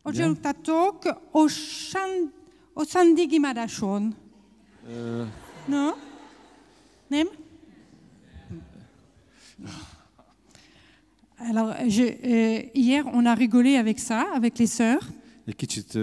Oggi ho talk o Sandigi Madachon. Non? Nem? Alors, hier, on a rigolé avec ça, avec les sœurs. Egy kicsit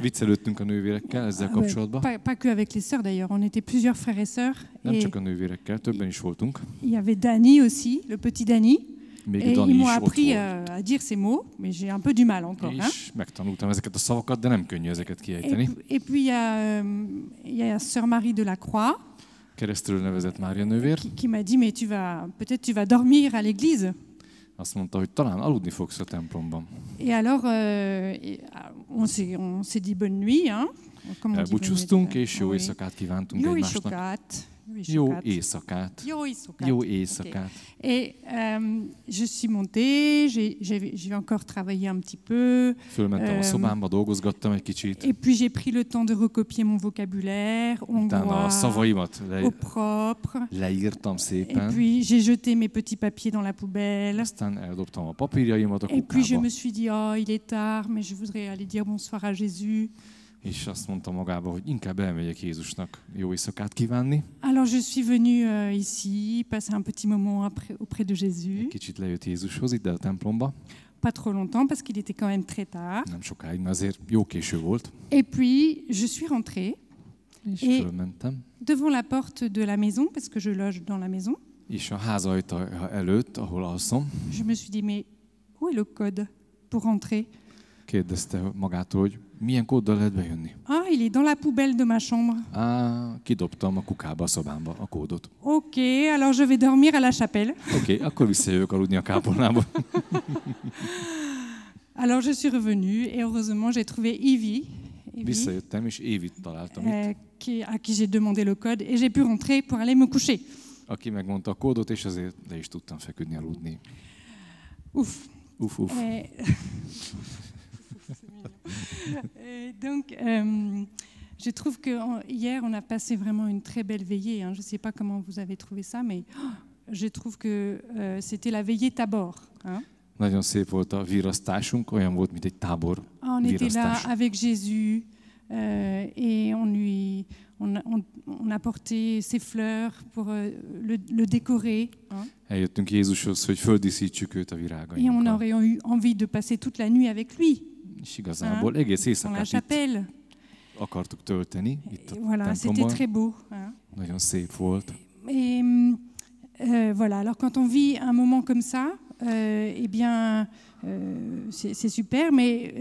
viccelődtünk a nővérekkel ezzel kapcsolatban. Pas que avec les sœurs d'ailleurs, on était plusieurs frères et sœurs. Nem csak a nővérekkel, többen is voltunk. Il y avait Dani aussi, le petit Dani. Még Et Dani ils is m'ont ott appris volt. à dire ces mots, mais j'ai un peu du mal encore. És megtanultam ezeket a szavakat, de nem könnyű ezeket kiejteni. Et puis il y a Sœur Marie de la Croix Keresztül nevezett Mária nővér. qui m'a dit mais peut-être tu vas dormir à l'église. Azt mondta, hogy talán aludni fogsz a templomban. Et alors on s'est dit bonne nuit, hein. Comme on dit, Elbúcsúztunk, és jó oui. éjszakát kívántunk Jó egymásnak. éjszakát. Jó éjszakát. Jó éjszakát. Jó éjszakát. Et je suis montée, j'ai encore travaillé un petit peu. Fölmentem a szobámba, dolgozgattam egy kicsit. Et puis j'ai pris le temps de recopier mon vocabulaire Utána a hongrois, szavaimat au propre. leírtam Et szépen. puis j'ai jeté mes petits papiers dans la poubelle. Aztán eldobtam a papírjaimat a Et puis je kukába. me suis dit, oh, il est tard, mais je voudrais aller dire bonsoir à Jésus. És azt mondta magába, hogy inkább elmegyek Jézusnak jó éjszakát kívánni. Alors je suis venue ici, passer un petit moment auprès de Jésus. Kicsit lejött Jézushoz ide a templomba. Pas trop longtemps parce qu'il était quand même très tard. Nem sokáig, mert azért jó késő volt. Et puis je suis rentrée És Et- fölmentem. devant la porte de la maison, parce que je loge dans la maison. És a ház ajtaja előtt, ahol alszom, Je me suis dit, mais où est le code pour rentrer? kérdezte magától, hogy milyen kóddal lehet bejönni. Ah, il est dans la poubelle de ma chambre. Kidobtam a kukába, a szobámba a kódot. Ok, alors je vais dormir à la chapelle. Oké, akkor visszajövök aludni a kápolnába. Alors je suis revenue et heureusement j'ai trouvé Ivy, Visszajöttem, és Évit találtam itt, à qui j'ai demandé le code et j'ai pu rentrer pour aller me coucher. aki megmondta a kódot, és azért le is tudtam feküdni, aludni. Ouf. Uf. Et donc, je trouve que hier on a passé vraiment une très belle veillée. Hein. Je ne sais pas comment vous avez trouvé ça, mais je trouve que c'était la veillée Tabor. Hein. Nagyon szép volt a virasztásunk, olyan volt, mint egy tábor On était là virasztás. avec Jésus et on a porté ses fleurs pour le décorer. Hein. Eljöttünk Jézushoz, hogy földíszítsük őt a Et on virágainkkal. aurait eu envie de passer toute la nuit avec lui És igazából egész dans la éjszakát itt chapelle. akartuk tölteni, itt a Et voilà, c'était templomban. très beau. Hein. Nagyon szép volt. Et voilà, alors quand on vit un moment comme ça, eh bien, c'est super, mais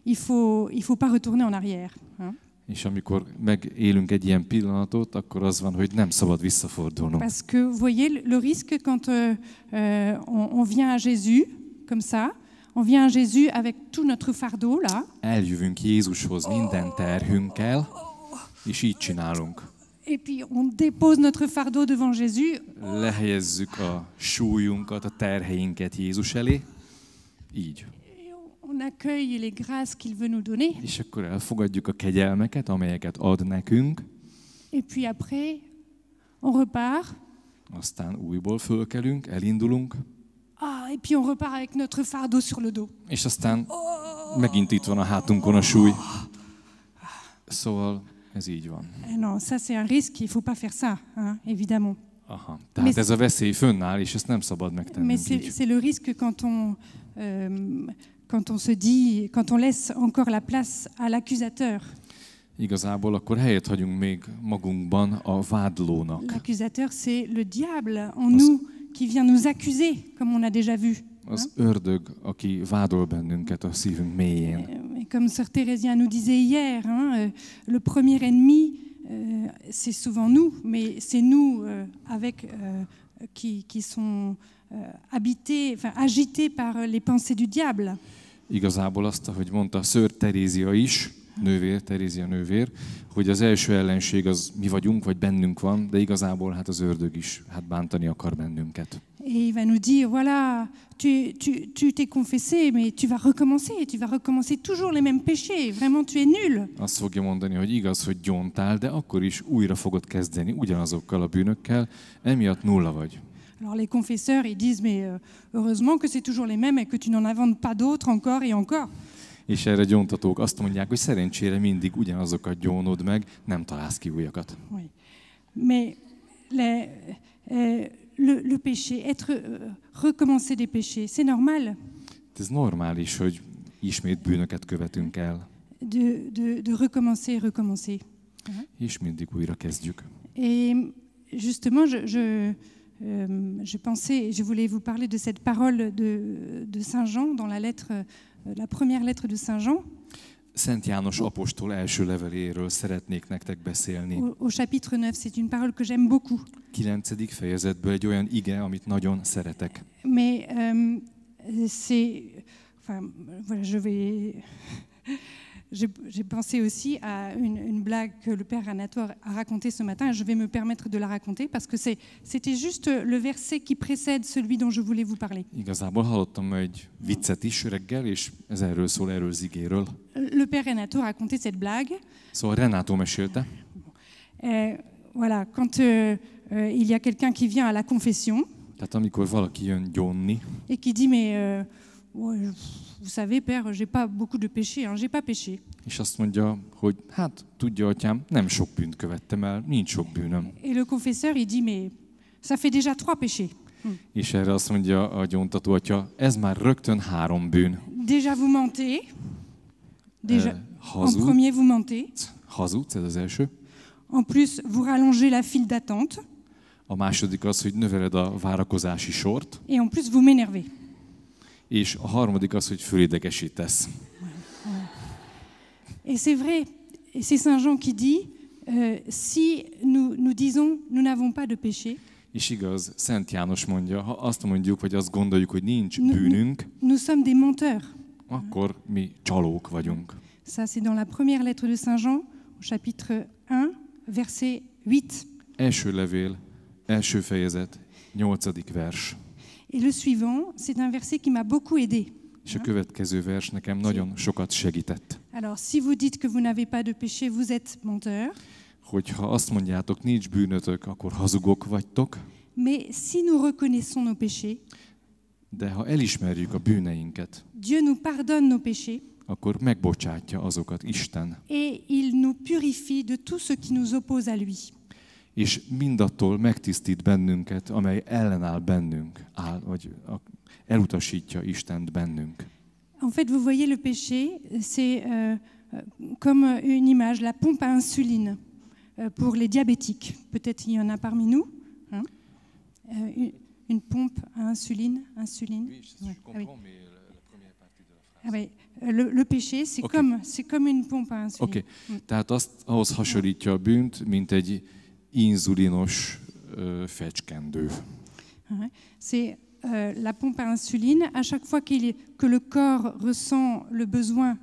il faut pas retourner en arrière. Hein. És amikor megélünk egy ilyen pillanatot, akkor az van, hogy nem szabad visszafordulnunk. Parce que vous voyez le risque quand on vient à Jésus comme ça, on vient à Jésus avec tout notre fardeau là. Eljövünk Jézushoz minden terhünkkel, és így csinálunk. Et puis on dépose notre fardeau devant Jésus. Lehelyezzük a súlyunkat, a terheinket Jézus elé, így. Et on accueille les grâces qu'il veut nous donner. És akkor elfogadjuk a kegyelmeket, amelyeket ad nekünk, Et puis après, on repart. aztán újból fölkelünk, elindulunk, Et puis on repart avec notre fardeau sur le dos. és aztán megint itt van a hátunkon a súly. Szóval ez így van. Non, ça c'est un risque, il ne faut pas faire ça, hein, évidemment. Aha. Tehát ez a veszély fönnáll, és ezt nem szabad Mais megtennünk így. c'est le risque quand on se dit, quand on laisse encore la place à l'accusateur. Igazából akkor helyet hagyunk még magunkban a vádlónak. L'accusateur, c'est le diable en nous qui vient nous accuser, comme on a déjà vu. Az ördög, aki vádol bennünket a szívünk mélyén. Et comme Sœur Thérésien nous disait hier, hein, le premier ennemi, c'est souvent nous, mais c'est nous qui sont habités, enfin agités par les pensées du diable. Igazából azt, ahogy mondta Ször Terézia is, Terézia nővér, hogy az első ellenség az mi vagyunk, vagy bennünk van, de igazából hát az ördög is bántani akar bennünket. Et il va nous dire, voilà, tu t'es confessé, mais tu vas recommencer toujours les mêmes péchés, vraiment tu es nul. Azt fogja mondani, hogy igaz, hogy gyóntál, de akkor is újra fogod kezdeni ugyanazokkal a bűnökkel, emiatt nulla vagy. Alors les confesseurs, ils disent, mais heureusement que c'est toujours les mêmes et que tu n'en inventes pas d'autres encore et encore. És erre gyóntatók azt mondják, hogy szerencsére mindig ugyanazokat gyónod meg, nem találsz ki újakat. Oui. Mais le péché, recommencer des péchés, c'est normal Ez normális, hogy ismét bűnöket követünk el, de recommencer. és mindig újra kezdjük. Et justement, je pensais, je voulais vous parler de cette parole de Saint Jean dans la première lettre de Saint Jean, Szent János apostol első leveléről szeretnék nektek beszélni. au chapitre 9. C'est une parole que j'aime beaucoup. 9. fejezetből egy olyan ige, amit nagyon szeretek. Mais enfin, voilà, j'ai pensé aussi à une blague que le père Anator a racontée ce matin, et je vais me permettre de la raconter parce que c'était juste le verset qui précède celui dont je voulais vous parler. Igazából hallottam egy viccet is reggel, és ez erről szól, erről az igéről. Le père Renato racontait cette blague. Szóval Renátó mesélte, Voilà, quand il y a quelqu'un qui vient à la confession tehát amikor valaki jön gyónni, et qui dit mais vous savez père, j'ai pas beaucoup de péchés, j'ai pas péché. és azt mondja, hogy hát tudja, atyám, nem sok bűnt követtem el, nincs sok bűnöm. Et le confesseur il dit mais ça fait déjà 3 péchés. És erre azt mondja a gyóntató atya, ez már rögtön 3 bűn. Déjà vous mentez. Déjà en Hazudsz, premier vous mentez. hazudsz, ez az első. En plus vous rallongez la file d'attente A második az, hogy növeled a várakozási sort, et en plus vous m'énervez. és a harmadik az, hogy fölidegesítesz. Et c'est vrai, et c'est Saint Jean qui dit si nous disons nous n'avons pas de péché, És igaz, Szent János mondja, ha azt mondjuk, vagy azt gondoljuk, hogy nincs bűnünk, nous sommes des menteurs. akkor mi csalók vagyunk. Ça, c'est dans la première lettre de Saint Jean, au chapitre 1, verset 8. Első levél, első fejezet, 8. vers. Et le suivant, c'est un verset qui m'a beaucoup aidé. És a következő vers nekem nagyon sokat segített. Alors, si vous dites que vous n'avez pas de péché, vous êtes menteur. Hogyha azt mondjátok, nincs bűnötök, akkor hazugok vagytok, Mais si nous reconnaissons nos péchés, de ha elismerjük a bűneinket, Dieu nous pardonne nos péchés akkor megbocsátja azokat Isten, et il nous purifie de tout ce qui nous oppose à lui. és mindattól megtisztít bennünket, amely ellenáll bennünk, elutasítja Istent bennünk. En fait, vous voyez, le péché, c'est comme une image, la pompe à insuline pour les diabétiques. Peut-être il y en a parmi nous. Hein? Une pompe à insuline. Ouais. Ah oui. Ah oui. Le péché, c'est comme une pompe à insuline. Oké, tehát ahhoz hasonlítja a bűnt, mint egy inzulinos fecskendő. C'est la pompe à insuline. À chaque fois que le corps ressent le besoin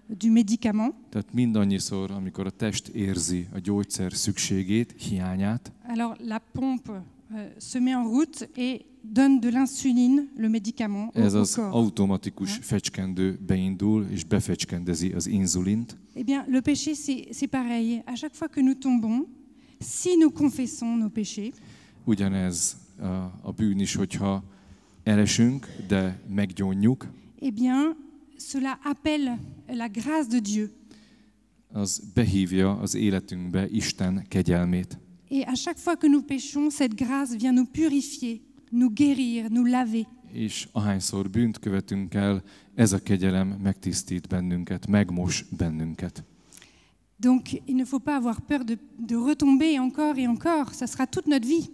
du médicament, Tehát mindannyiszor, amikor a test érzi a gyógyszer szükségét, hiányát, alors la pompe se met en route et donne de l'insuline, le médicament, ez au az corps. automatikus fecskendő beindul, és befecskendezi az inzulint. Eh bien, le péché, c'est pareil. À chaque fois que nous tombons, si nous confessons nos péchés, Ugyanez a bűn is, hogyha elesünk, de meggyónjuk, eh bien, cela appelle la grâce de Dieu. az behívja az életünkbe Isten kegyelmét. Et à chaque fois que nous péchons, cette grâce vient nous purifier, nous guérir, nous laver. És ahányszor bűnt követünk el, ez a kegyelem megtisztít bennünket, megmos bennünket. Donc, il ne faut pas avoir peur de retomber encore et encore. Ça sera toute notre vie.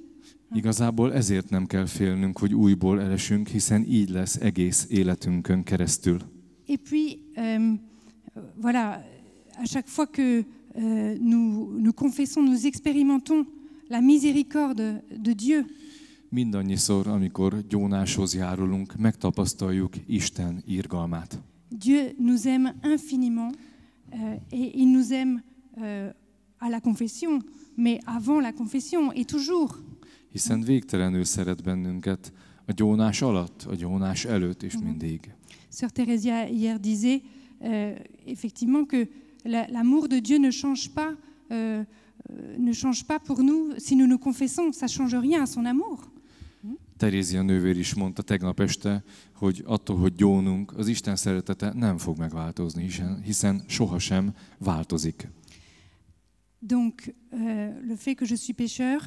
Igazából ezért nem kell félnünk, hogy újból elesünk, hiszen így lesz egész életünkön keresztül. Et puis, voilà, à chaque fois que nous confessons, nous expérimentons la miséricorde de Dieu. Mindannyiszor, amikor gyónáshoz járulunk, megtapasztaljuk Isten irgalmát. Dieu nous aime infiniment et il nous aime à la confession, mais avant la confession et toujours. Hiszen végtelenül szeret bennünket a gyónás alatt, a gyónás előtt és mindig. Sœur Thérèsia hier disait effectivement que l'amour de Dieu ne change pas pour nous si nous nous confessons. Ça change rien à son amour. Terézia nővér is mondta tegnap este, hogy attól, hogy gyónunk, az Isten szeretete nem fog megváltozni, hiszen sohasem változik. Donc, le fait que je suis pécheur,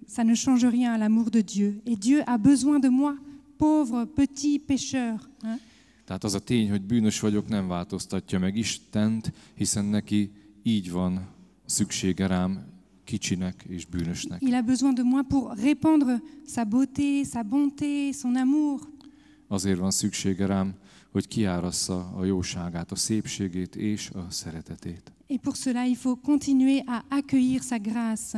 ça ne change rien à l'amour de Dieu. Et Dieu a besoin de moi, pauvre, petit pécheur. Hein? Tehát az a tény, hogy bűnös vagyok, nem változtatja meg Istent, hiszen neki így van szüksége rám, kicsinek és bűnösnek. Il a besoin de moi pour répandre sa beauté, sa bonté, son amour. Azért van szüksége rám, hogy kiárassza a jóságát, a szépségét és a szeretetét. Et pour cela, il faut continuer à accueillir sa grâce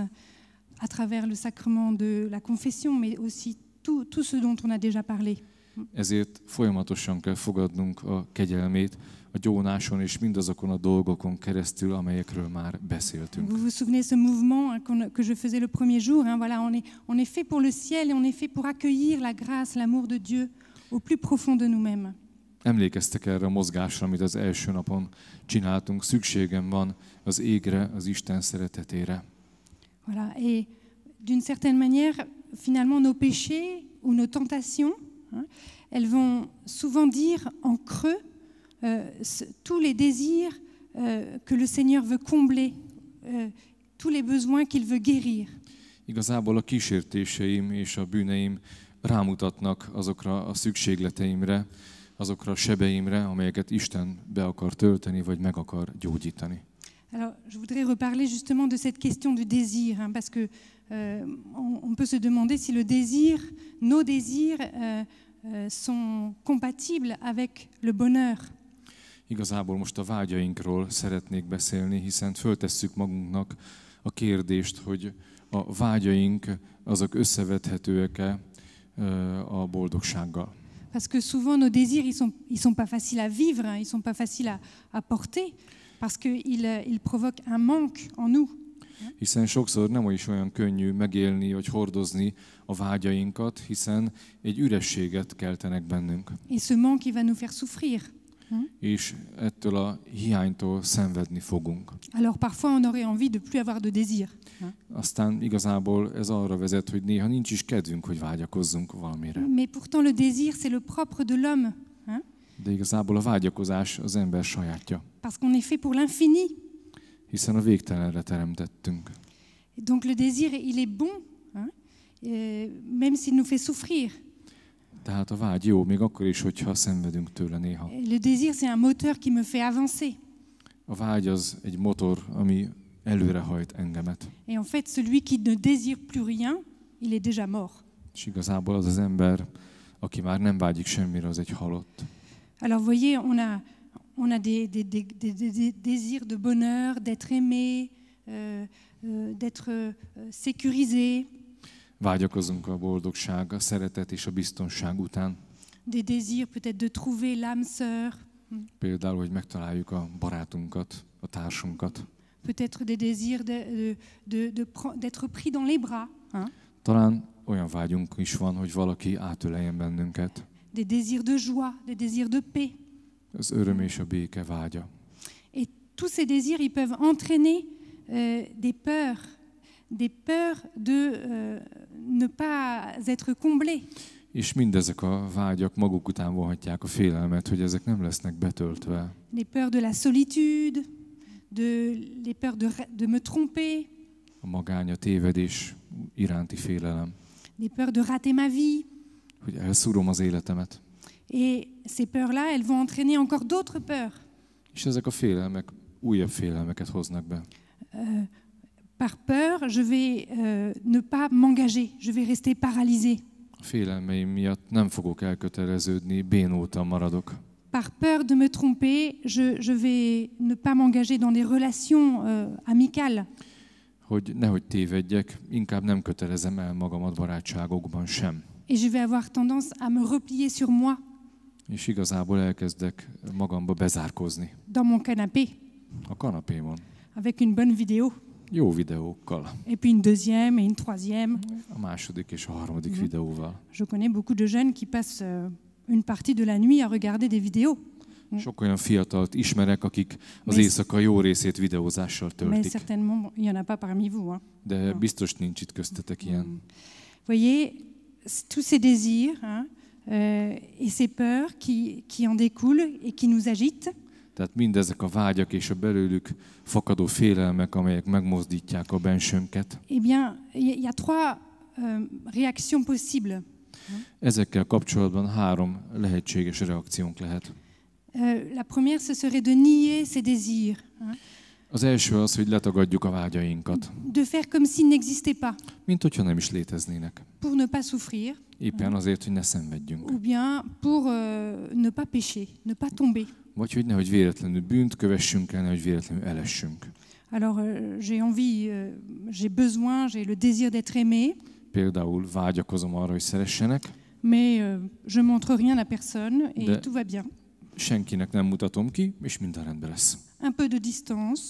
à travers le sacrement de la confession, mais aussi tout ce dont on a déjà parlé. Ezért folyamatosan kell fogadnunk a kegyelmét a gyónáson és mindazokon a dolgokon keresztül, amelyekről már beszéltünk. Vous vous souvenez ce mouvement que je faisais le premier jour, hein, voilà, on est fait pour le ciel et on est fait pour accueillir la grâce, l'amour de Dieu au plus profond de nous-mêmes. Emlékeztek erre a mozgásra, amit az első napon csináltunk. Szükségem van az égre, az Isten szeretetére. Voilà, et d'une certaine manière, finalement, nos péchés ou nos tentations, hein, elles vont souvent dire en creux tous les désirs que le Seigneur veut combler, tous les besoins qu'il veut guérir. Igazából a kísértéseim és a bűneim rámutatnak azokra a szükségleteimre, azokra a sebeimre, amelyeket Isten be akar tölteni, vagy meg akar gyógyítani. Alors, je voudrais reparler justement de cette question du désir, hein, parce que on peut se demander si le désir, nos désirs sont compatibles avec le bonheur. Igazából most a vágyainkról szeretnék beszélni, hiszen föltesszük magunknak a kérdést, hogy a vágyaink azok összevethetőek-e a boldogsággal. Parce que souvent nos désirs, ils sont pas faciles à vivre, hein, ils sont pas faciles à porter, parce qu'ils provoquent un manque en nous. Hiszen sokszor nem is olyan könnyű megélni vagy hordozni a vágyainkat, hiszen egy ürességet keltenek bennünk. Et ce manque, il va nous faire souffrir. És ettől a hiánytól szenvedni fogunk. Alors parfois on aurait envie de plus avoir de désir. Aztán igazából ez arra vezet, hogy néha nincs is kedvünk, hogy vágyakozzunk valamire. Mais pourtant le désir, c'est le propre de l'homme. Hein? De igazából a vágyakozás az ember sajátja. Parce qu'on est fait pour l'infini. Hiszen a végtelenre teremtettünk. Donc le désir, il est bon, hein? Même s'il nous fait souffrir. Tehát a vágy jó, még akkor is, hogyha szenvedünk tőle néha. Le désir, c'est un moteur qui me fait avancer. A vágy az egy motor, ami előrehajt engemet. Et en fait, celui qui ne désire plus rien, il est déjà mort. És igazából az az ember, aki már nem vágyik semmire, az egy halott. Alors, voyez, on a des désirs de bonheur, d'être aimé, d'être sécurisé. Vágyakozunk a boldogság, a szeretet és a biztonság után. Des désirs peut-être de trouver l'âme sœur. Például, hogy megtaláljuk a barátunkat, a társunkat. Peut-être des désirs d'être pris dans les bras. Hein? Talán olyan vágyunk is van, hogy valaki átöleljen bennünket. Des désirs de joie, des désirs de paix. Az öröm és a béke vágya. Et tous ces désirs, ils peuvent entraîner des peurs de ne pas être comblés. És mindezek a vágyak maguk után vonhatják a félelmet, hogy ezek nem lesznek betöltve. Les peurs de la solitude, les peurs de me tromper. A magány, a tévedés iránti félelem. Les peurs de rater ma vie. Hogy elszúrom az életemet. Et ces peurs-là, elles vont entraîner encore d'autres peurs. És ezek a félelmek újabb félelmeket hoznak be. Par peur, je vais ne pas m'engager, je vais rester paralysé. A félelmeim miatt nem fogok elköteleződni, bénultan maradok. Par peur de me tromper, je vais ne pas m'engager dans des relations amicales. Hogy nehogy tévedjek, inkább nem kötelezem el magamat barátságokban sem. Et je vais avoir tendance à me replier sur moi. És igazából elkezdek magamba bezárkózni. Dans mon canapé. A kanapémon. Avec une bonne vidéo. Jó videókkal. Et puis une deuxième et une troisième. A második és a harmadik videóval. Je connais beaucoup de jeunes qui passent une partie de la nuit à regarder des vidéos. Sok olyan fiatalt ismerek, akik az éjszaka jó részét videózással töltik. Mais certainement, il y en a pas parmi vous. Hein. De biztos nincs itt köztetek ilyen. voyez, tous ces désirs et ces peurs qui en découlent et qui nous agitent. Tehát mindezek a vágyak és a belőlük fakadó félelmek, amelyek megmozdítják a bensőnket. Eh bien, il y a trois réactions possibles. Ezekkel kapcsolatban 3 lehetséges reakciónk lehet. La première, ce serait de nier ses désirs, Az első az, hogy letagadjuk a vágyainkat, de faire comme s'ils n'existaient pas, mint hogyha nem is léteznének. pour ne pas souffrir, Éppen azért, hogy ne szenvedjünk. ou bien pour ne pas pécher, ne pas tomber. Vagy hogy nehogy véletlenül bűnt kövessünk el, nehogy véletlenül elessünk. Alors, j'ai envie, j'ai besoin, j'ai le désir d'être aimé, Például vágyakozom arra, hogy szeressenek, mais je montre rien à personne et De- tout va bien. senkinek nem mutatom ki, és minden rendben lesz. Un peu de distance,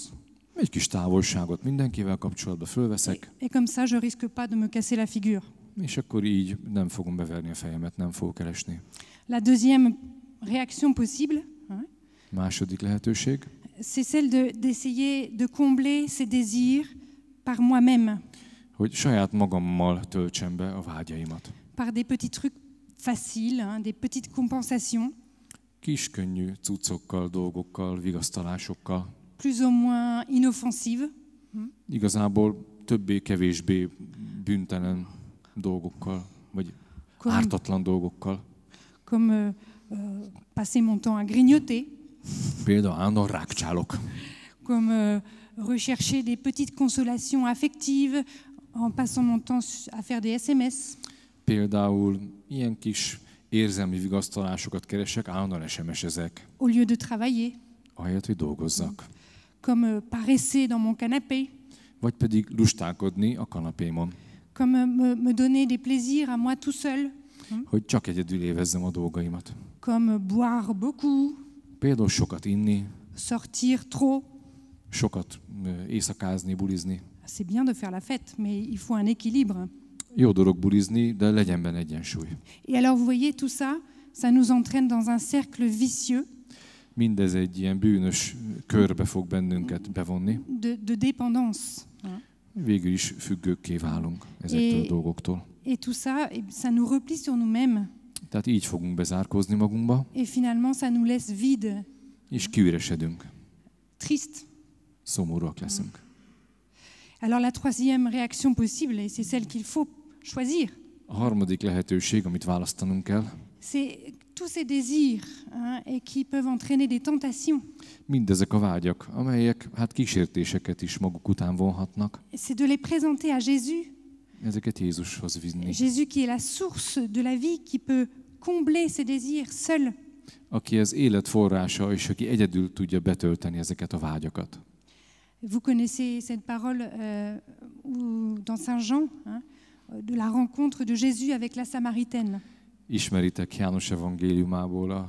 Egy kis távolságot mindenkivel kapcsolatban fölveszek, et comme ça, je risque pas de me casser la figure. és akkor így nem fogom beverni a fejemet, nem fogok elesni. La deuxième réaction possible, Második lehetőség, c'est celle d'essayer de combler ses désirs par moi-même, hogy saját magammal töltsem be a vágyaimat. par des petits trucs faciles, des petites compensations, Kis könnyű cuccokkal, dolgokkal, vigasztalásokkal. plus ou moins inoffensives, Igazából többé-kevésbé bűntelen dolgokkal, vagy comme, ártatlan dolgokkal. comme passer mon temps à grignoter, Például állandóan rákcsálok. comme rechercher des petites consolations affectives en passant mon temps à faire des SMS, Például ilyen kis érzelmi vigasztalásokat keresek, állandóan SMS-ezek, au lieu de travailler, ahelyett, hogy dolgozzak. comme paresser dans mon canapé, Vagy pedig lustálkodni a kanapémon, comme me donner des plaisirs à moi tout seul, hogy csak egyedül évezzem a dolgaimat. comme boire beaucoup, Például sokat inni, sortir trop. sokat éjszakázni, bulizni. C'est bien de faire la fête, mais il faut un équilibre. Jó dolog bulizni, de legyen benne egyensúly. Et alors, vous voyez, tout ça, ça nous entraîne dans un cercle vicieux Mindez egy ilyen bűnös körbe fog bennünket bevonni. de dépendance. Végül is függőkké válunk ezektől a dolgoktól. Et tout ça, ça nous replie sur nous-mêmes. Tehát így fogunk bezárkózni magunkba, Et finalement, ça nous laisse vide, és kiüresedünk. triste. Szomorúak leszünk. Alors, la troisième réaction possible, et c'est celle qu'il faut choisir, A harmadik lehetőség, amit választanunk kell, c'est tous ces désirs et qui peuvent entraîner des tentations. mindezek a vágyak, amelyek hát kísértéseket is maguk után vonhatnak. C'est de les présenter à Jésus, Ezeket Jézushoz vinni. Jésus qui est la source de la vie, qui peut combler ses désirs seul. Aki az élet forrása, és aki egyedül tudja betölteni ezeket a vágyakat. Vous connaissez cette parole dans Saint Jean, de la rencontre de Jésus avec la Samaritaine. Ismeritek János evangéliumából a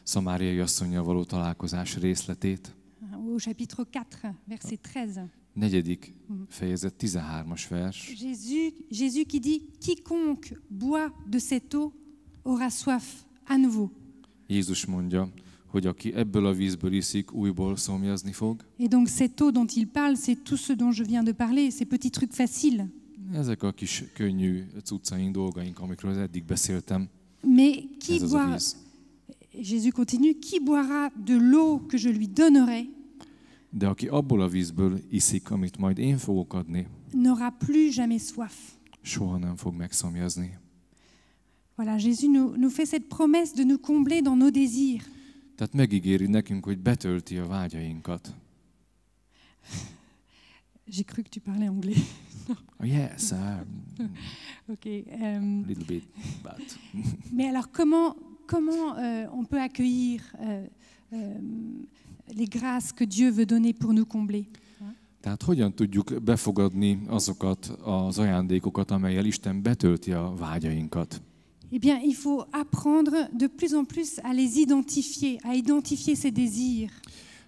szamáriai asszonnyal való találkozás részletét. Au chapitre 4, verset 13. 4. fejezet 13-as vers. Jésus qui dit « Quiconque boit de cette eau aura soif à nouveau. Jézus mondja, hogy aki ebből a vízből iszik, újból szomjazni fog. Et donc cette eau dont il parle, c'est tout ce dont je viens de parler, ces petits trucs faciles. Ezek a kis könnyű cuccaink, dolgaink, amikről eddig beszéltem. Mais qui Ez az a boit, víz. Jésus continue, qui boira de l'eau que je lui donnerai De aki abból a vízből iszik, amit majd én fogok adni, n'aura plus jamais soif. soha nem fog megszomjazni. Voilà, Jésus nous fait cette promesse de nous combler dans nos désirs. Tehát megígéri nekünk, hogy betölti a vágyainkat. J'ai cru que tu parlais anglais. Oh, yes, Ok. little bit, but... Mais alors, comment on peut accueillir les grâces que Dieu veut donner pour nous combler? Tehát hogyan tudjuk befogadni azokat az ajándékokat, amelyel Isten betölti a vágyainkat? Eh bien, il faut apprendre de plus en plus à les identifier, à identifier ces désirs.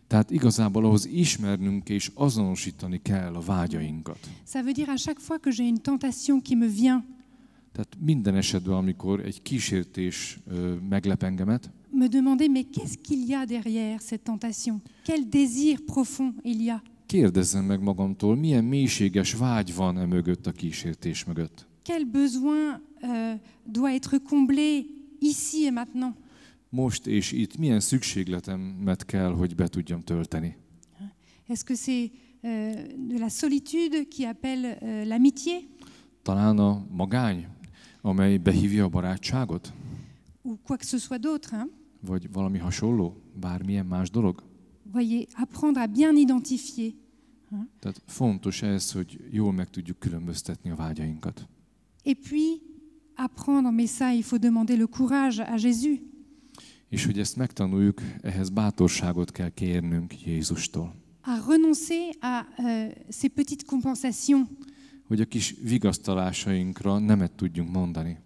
Tehát igazából ahhoz ismernünk és azonosítani kell a vágyainkat. Ça veut dire à chaque fois que j'ai une tentation qui me vient, Tehát minden esetben, amikor egy kísértés meglep engemet, me demander mais qu'est-ce qu'il y a derrière cette tentation? Quel désir profond il y a? kérdezzem meg magamtól, milyen mélységes vágy van e mögött, a kísértés mögött. quel besoin doit être comblé ici et maintenant. Most és itt milyen szükségletemet kell, hogy be tudjam tölteni. Est-ce que c'est de la solitude qui appelle l'amitié? Talán a magány, amely behívja a barátságot? Ou quoi que ce soit d'autre, hein? Vagy valami hasonló? Bármilyen más dolog? Voyez, apprendre à bien identifier. Tehát fontos ez, hogy jól meg tudjuk különböztetni a vágyainkat. Et puis, apprendre, mais ça, il faut demander le courage à Jésus. És hogy ezt megtanuljuk, ehhez bátorságot kell kérnünk Jézustól. À renoncer à ces petites compensations, Hogy a kis vigasztalásainkra nemet tudjunk mondani.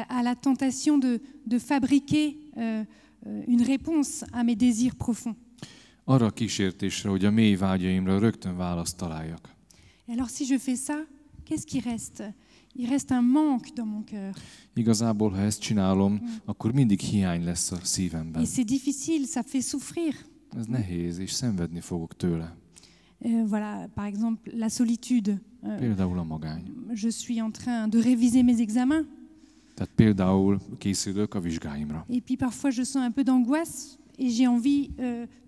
à la tentation de fabriquer une réponse à mes désirs profonds. Arra a kísértésre, hogy a mély vágyaimra rögtön választ találjak. Et alors, si je fais ça, qu'est-ce qui reste? Il reste un manque dans mon cœur. Igazából, ha ezt csinálom, akkor mindig hiány lesz a szívemben. Et c'est difficile, ça fait souffrir. Ez nehéz, és szenvedni fogok tőle. Voilà, par exemple, la solitude. Például a magány. Je suis en train de réviser mes examens. Tehát például készülök a vizsgáimra. Et puis parfois, je sens un peu d'angoisse et j'ai envie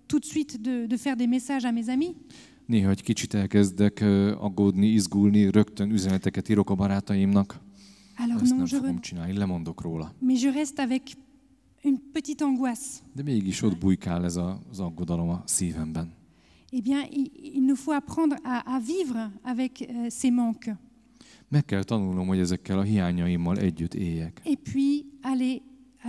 tout de suite de faire des messages à mes amis. Néha egy kicsit elkezdek aggódni, izgulni, rögtön üzeneteket írok a barátaimnak. Alors Ezt non, nem je fogom csinálni, lemondok róla. mais je reste avec une petite angoisse. De mégis ott bujkál ez az aggodalom a szívemben. Eh bien, il nous faut apprendre à vivre avec ces manques. Meg kell tanulnom, hogy ezekkel a hiányaimmal együtt éljek. Et puis, à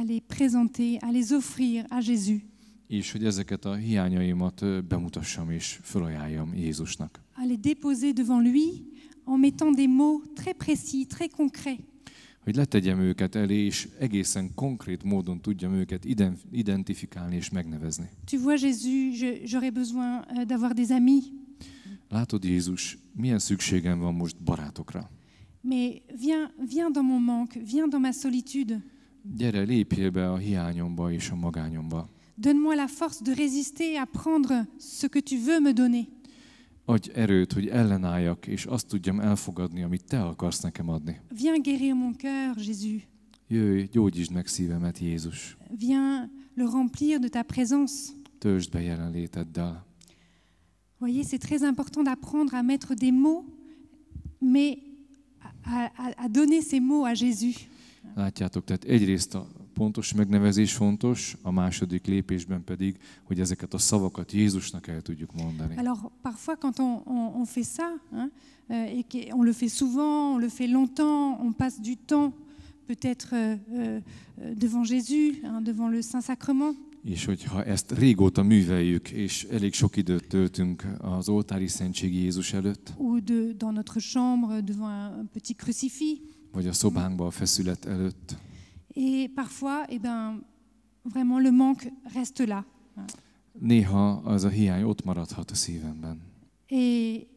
les présenter, à les offrir à Jésus. És hogy ezeket a hiányaimat bemutassam és felajánljam Jézusnak. À les déposer devant lui en mettant des mots très précis, très concrets. Hogy letegyem őket elé, és egészen konkrét módon tudjam őket identifikálni és megnevezni. Tu vois, Jésus, j'aurais besoin d'avoir des amis. Látod, Jézus, milyen szükségem van most barátokra. Mais viens dans mon manque, viens dans ma solitude. Gyere, lépjél be a hiányomba és a magányomba. Donne-moi la force de résister à prendre ce que tu veux me donner. Adj erőt, hogy ellenálljak, és azt tudjam elfogadni, amit te akarsz nekem adni. Viens guérir mon cœur, Jésus. Jöjj, gyógyítsd meg szívemet, Jézus. Viens le remplir de ta présence. Töltsd be jelenléteddel. Voyez, c'est très important d'apprendre à mettre des mots, mais à donner ces mots à Jésus. Látjátok, tehát egyrészt a pontos megnevezés fontos, a második lépésben pedig, hogy ezeket a szavakat Jézusnak el tudjuk mondani. Alors, parfois, quand on fait ça, hein, et qu'on le fait souvent, on le fait longtemps, on passe du temps peut-être devant Jésus, hein, devant le Saint-Sacrement. És hogyha ezt régóta műveljük, és elég sok időt töltünk az oltári szentség Jézus előtt, Ou dans notre chambre, devant un petit crucifix. vagy a szobánkba a feszület előtt. Et parfois, eh ben, vraiment, le manque reste là. Néha az a hiány ott maradhat a szívemben. Et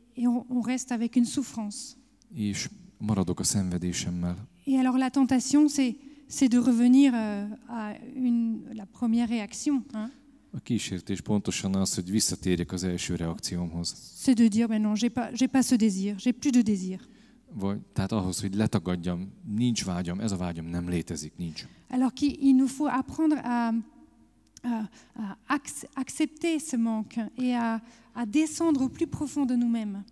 on reste avec une souffrance. És maradok a szenvedésemmel. Et alors la tentation, c'est de revenir à la première réaction. Hein. A kísértés pontosan az, hogy visszatérjek az első reakciómhoz. C'est de dire, ben non, j'ai pas ce désir, j'ai plus de désir. Vagy, tehát ahhoz, hogy letagadjam, nincs vágyam, ez a vágyam nem létezik, nincs. Alors qu'il nous faut apprendre à accepter ce manque et à descendre au plus profond de nous-mêmes.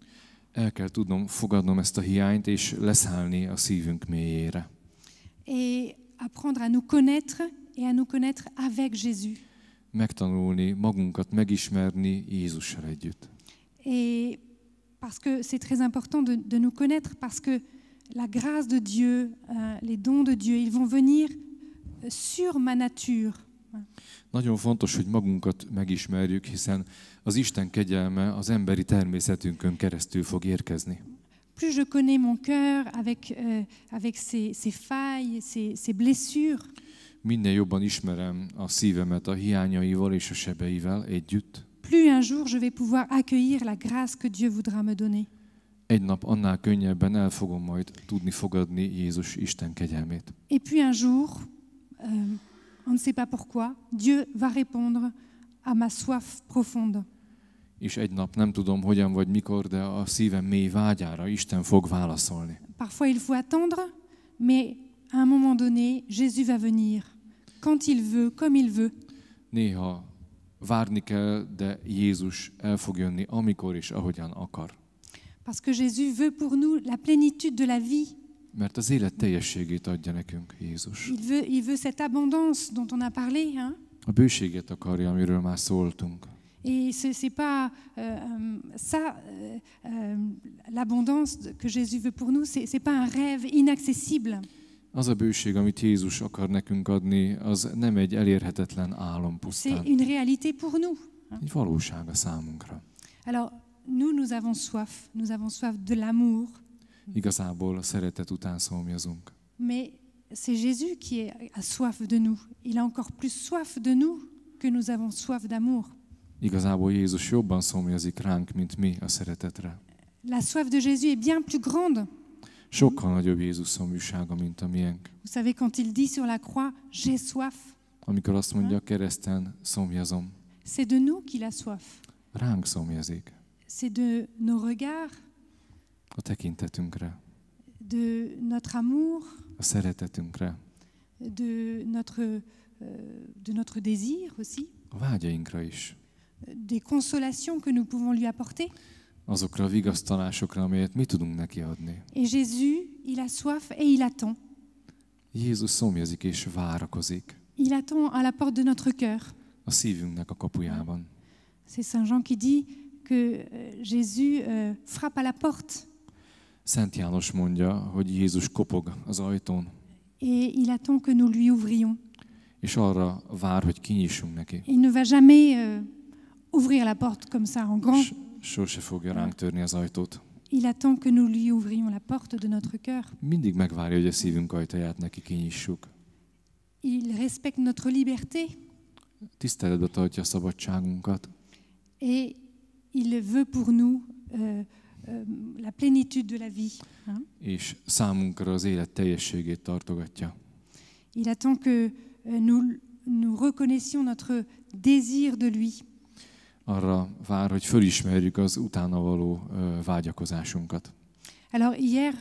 El kell tudnom fogadnom ezt a hiányt, és leszállni a szívünk mélyére. Et apprendre à nous connaître et à nous connaître avec Jésus. Megtanulni, magunkat megismerni Jézussal együtt. Et parce que c'est très important de nous connaître, parce que la grâce de Dieu, les dons de Dieu, ils vont venir sur ma nature. Nagyon fontos, hogy magunkat megismerjük, hiszen az Isten kegyelme az emberi természetünkön keresztül fog érkezni. Plus je connais mon cœur avec ses failles, ses blessures, Minél jobban ismerem a szívemet a hiányaival és a sebeivel együtt, plus un jour je vais pouvoir accueillir la grâce que Dieu voudra me donner. egy nap annál könnyebben el fogom majd tudni fogadni Jézus Isten kegyelmét. Et puis un jour, on ne sait pas pourquoi, Dieu va répondre à ma soif profonde. És egy nap nem tudom hogyan vagy mikor, de a szívem mély vágyára Isten fog válaszolni. Parfois il faut attendre, Mais à un moment donné, Jésus va venir, quand il veut, comme il veut. Néha várni kell, de Jézus el fog jönni, amikor és ahogyan akar. Parce que Jésus veut pour nous la plénitude de la vie. Mert az élet teljességét adja nekünk Jézus. Il veut cette abondance dont on a parlé, hein? A bőséget akarja, amiről már szóltunk. Et c'est pas l'abondance que Jésus veut pour nous, c'est pas un rêve inaccessible. Az a bőség, amit Jézus akar nekünk adni, az nem egy elérhetetlen álom pusztán. C'est une réalité pour nous. Egy valóság a számunkra. Alors, nous avons soif de l'amour. Igazából a szeretet után szomjazunk. Mais c'est Jésus qui a soif de nous. Il a encore plus soif de nous que nous avons soif d'amour. Igazából Jézus jobban szomjazik ránk, mint mi a szeretetre. La soif de Jésus est bien plus grande. Sokkal nagyobb Jézus szomjúsága, mint a miénk. Vous savez, quand il dit sur la croix, j'ai soif, Amikor azt mondja a kereszten, szomjazom, c'est de nous qu'il a soif. ránk szomjazik. C'est de nos regards, A tekintetünkre, de notre amour, a szeretetünkre, de notre désir aussi, a vágyainkra is. des consolations que nous pouvons lui apporter. Azokra a vigasztalásokra, amelyet mi tudunk neki adni. Et Jésus, il a soif et il attend. Jézus szomjazik és várakozik Il attend à la porte de notre cœur. a szívünknek a kapujában. C'est Saint Jean qui dit que Jésus frappe à la porte Szent János mondja, hogy Jézus kopog az ajtón, et il attend que nous lui ouvrions. és arra vár, hogy kinyissunk neki. Il ne va jamais ouvrir la porte comme ça en grand. Sose fogja ránk törni az ajtót. Il attend que nous lui ouvrions la porte de notre cœur. Mindig megvárja, hogy a szívünk ajtaját neki kinyissuk. Il respecte notre liberté Tiszteletbe tartja a szabadságunkat, et il veut pour nous la plénitude de la vie. Hein? és számunkra az élet teljességét tartogatja. Il attend que nous reconnaissions notre désir de lui. Arra vár, hogy fölismerjük az utána való vágyakozásunkat. Alors hier,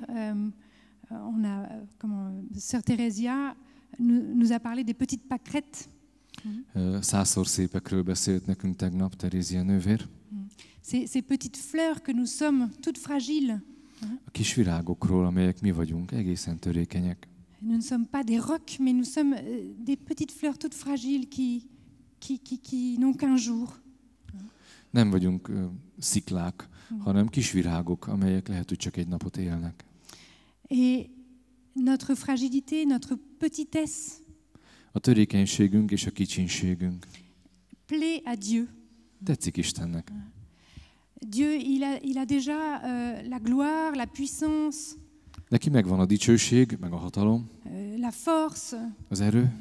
Sœur Theresia nous a parlé des petites pâquerettes. Százszor szépekről beszélt nekünk tegnap Terézia nővér. Ces petites fleurs que nous sommes, toutes fragiles. A kis virágokról, amelyek mi vagyunk, egészen törékenyek. Nous ne sommes pas des rocs, mais nous sommes des petites fleurs toutes fragiles qui n'ont qu'un jour. Nem vagyunk sziklák, hanem kis virágok, amelyek lehet, hogy csak egy napot élnek. Et notre fragilité, notre petitesse A törékenységünk és a kicsinségünk plaît à Dieu. tetszik Istennek. Dieu, il a déjà la gloire, la puissance, Neki megvan a dicsőség, meg a hatalom, la force, az erő,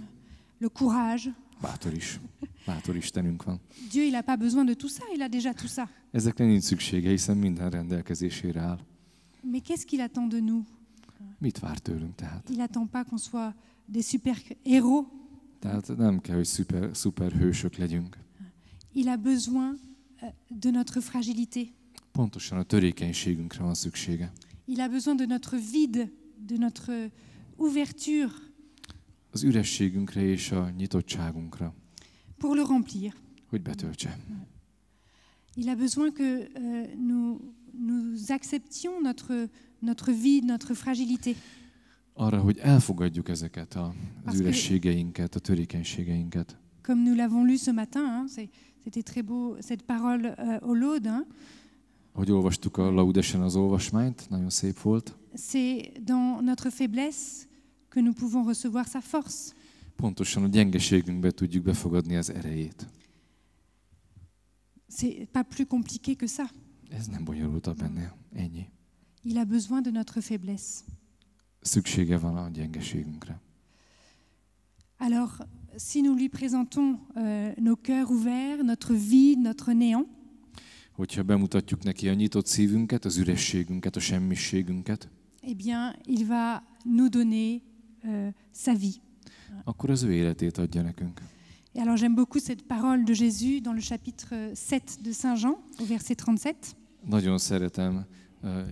le courage. Bátor Istenünk van. Dieu, il n'a pas besoin de tout ça, il a déjà tout ça. Ezekre nincs szüksége, hiszen minden rendelkezésére áll. Mais qu'est-ce qu'il attend de nous? Mit vár tőlünk tehát? Il n'attend pas qu'on soit des super-héros. Tehát nem kell, hogy szuper hősök legyünk. Il a besoin de notre fragilité. Pontosan a törékenységünkre van szüksége. Il a besoin de notre vide, de notre ouverture. Az ürességünkre és a nyitottságunkra. Pour le remplir. Hogy betöltse. Il a besoin que nous acceptions notre vide, notre fragilité. Arra, hogy elfogadjuk ezeket az ürességeinket, a törékenységeinket. Comme nous l'avons lu ce matin, hein, c'était très beau, cette parole au Laude. Hein. Ahogy olvastuk a Laudesen az olvasmányt, nagyon szép volt. C'est dans notre faiblesse que nous pouvons recevoir sa force. Pontosan a gyengeségünkbe tudjuk befogadni az erejét. C'est pas plus compliqué que ça. Ez nem bonyolultabb ennél. Ennyi. Il a besoin de notre faiblesse. Szüksége van a gyengeségünkre. Alors, si nous lui présentons nos cœurs ouverts, notre vide, notre néant, Hogyha bemutatjuk neki a nyitott szívünket, az ürességünket, a semmiségünket, eh bien, il va nous donner sa vie. akkor az ő életét adja nekünk. Et alors, j'aime beaucoup cette parole de Jésus dans le chapitre 7 de Saint Jean, au verset 37. Nagyon szeretem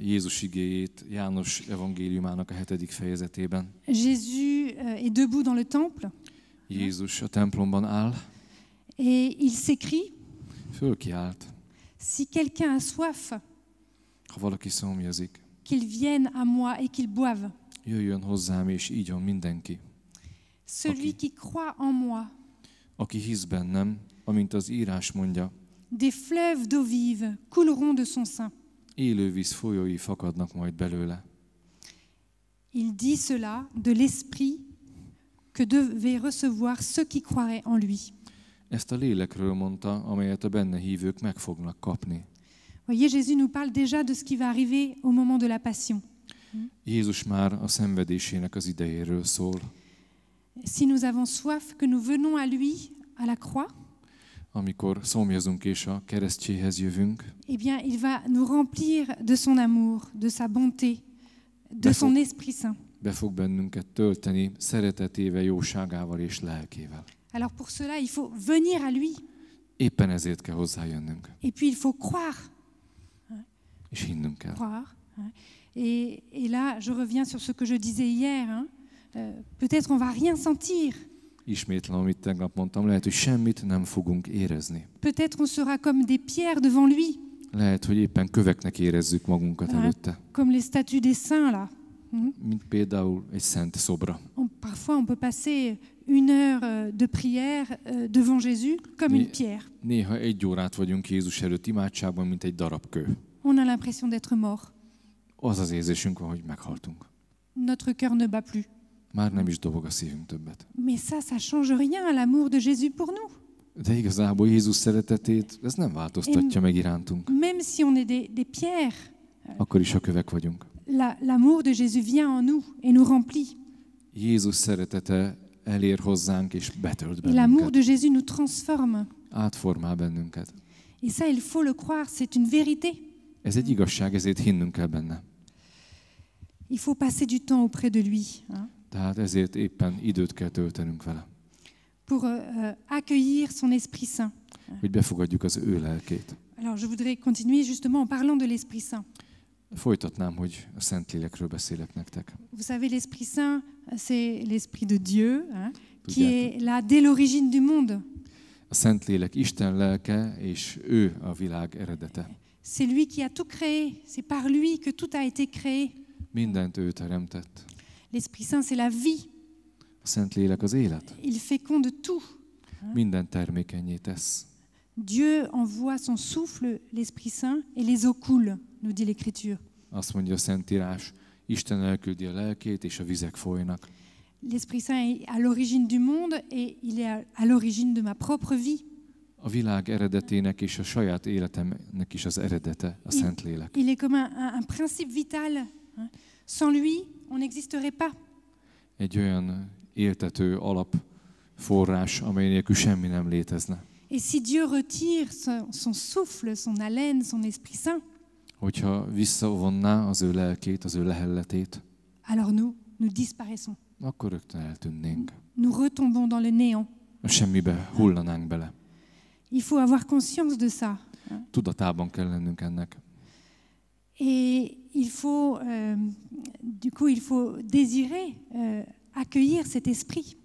Jézus igéjét János evangéliumának a 7. fejezetében. Jésus est debout dans le temple Jézus a templomban áll, et il s'écrie, fölkiált, si quelqu'un a soif, ha valaki szomjazik, qu'il vienne à moi et qu'il boive. jöjjön hozzám, és igyon mindenki. Celui qui croit en moi, Aki hisz bennem, amint az írás mondja, des fleuves d'eau vive couleront de son sein. élő víz folyói fakadnak majd belőle. Il dit cela de l'esprit que devaient recevoir ceux qui croiraient en lui. Ezt a lélekről mondta, amelyet a benne hívők meg fognak kapni. Voyez, Jésus nous parle déjà de ce qui va arriver au moment de la passion. Jézus már a szenvedésének az idejéről szól. Si nous avons soif, que nous venons à lui, à la croix, Amikor szomjazunk és a keresztjéhez jövünk, eh bien, il va nous remplir de son amour, de sa bonté, de son Esprit Saint. be fog bennünket tölteni szeretetével, jóságával és lelkével. Alors pour cela, il faut venir à lui. Éppen ezért kell hozzájönnünk, Et puis il faut croire. és hinnünk kell. Croire. Et là, je reviens sur ce que je disais hier. Peut-être on va rien sentir. Ismétlem, amit tegnap mondtam, lehet, hogy semmit nem fogunk érezni. Peut-être on sera comme des pierres devant lui, Lehet, hogy éppen köveknek érezzük magunkat előtte, comme les statues des saints là. mint például egy szent szobra. Parfois, on peut passer 1 heure de prière devant Jésus comme une pierre. Néha 1 órát vagyunk Jézus előtt imádságban, mint egy darab kő. On a l'impression d'être mort. Az az érzésünk van, hogy meghaltunk. Notre cœur ne bat plus. Már nem is dobog a szívünk többet. Mais ça change rien à l'amour de Jésus pour nous. De igazából Jézus szeretetét, ez nem változtatja meg irántunk. Même si on est des pierres, Akkor is, ha kövek vagyunk. l'amour de Jésus vient en nous et nous remplit. Jézus szeretete elér hozzánk és betölt Et l'amour bennünket. de Jésus nous transforme. Átformál bennünket. Et ça, il faut le croire, c'est une vérité. Ez egy igazság, ezért hinnünk kell benne. Il faut passer du temps auprès de lui, Tehát ezért éppen időt kell töltenünk vele, pour accueillir son Esprit Saint. hogy befogadjuk az ő lelkét. Alors, je voudrais continuer justement en parlant de l'Esprit Saint. Folytatnám, hogy a Szentlélekről beszélek nektek. Vous savez, l'Esprit Saint, c'est l'Esprit de Dieu, qui est là dès l'origine du monde. A Szentlélek Isten lelke, és ő a világ eredete. C'est lui qui a tout créé, c'est par lui que tout a été créé. Mindent ő teremtett. L'Esprit Saint, c'est la vie. A Szentlélek az élet. Il féconde tout. Minden termékenyé tesz. Dieu envoie son souffle, l'Esprit Saint, et les eaux coulent, nous dit l'Écriture. Azt mondja a Szentírás, Isten elküldi a lelkét, és a vizek folynak. L'Esprit Saint est à l'origine du monde et il est à l'origine de ma propre vie. A világ eredetének és a saját életemnek is az eredete, a Szentlélek. Il est comme un principe vital. Sans lui, on n'existerait pas. Egy olyan éltető alapforrás, amely nélkül semmi nem létezne. Et si Dieu retire son souffle, son haleine, son Esprit Saint, Hogyha visszavonná az ő lelkét, az ő lehelletét, alors nous disparaissons. akkor rögtön eltűnnénk. Nous retombons dans le néant. A semmibe hullanánk bele. Il faut avoir conscience de ça. Tudatában kell lennünk ennek. Et il faut, il faut désirer accueillir cet esprit.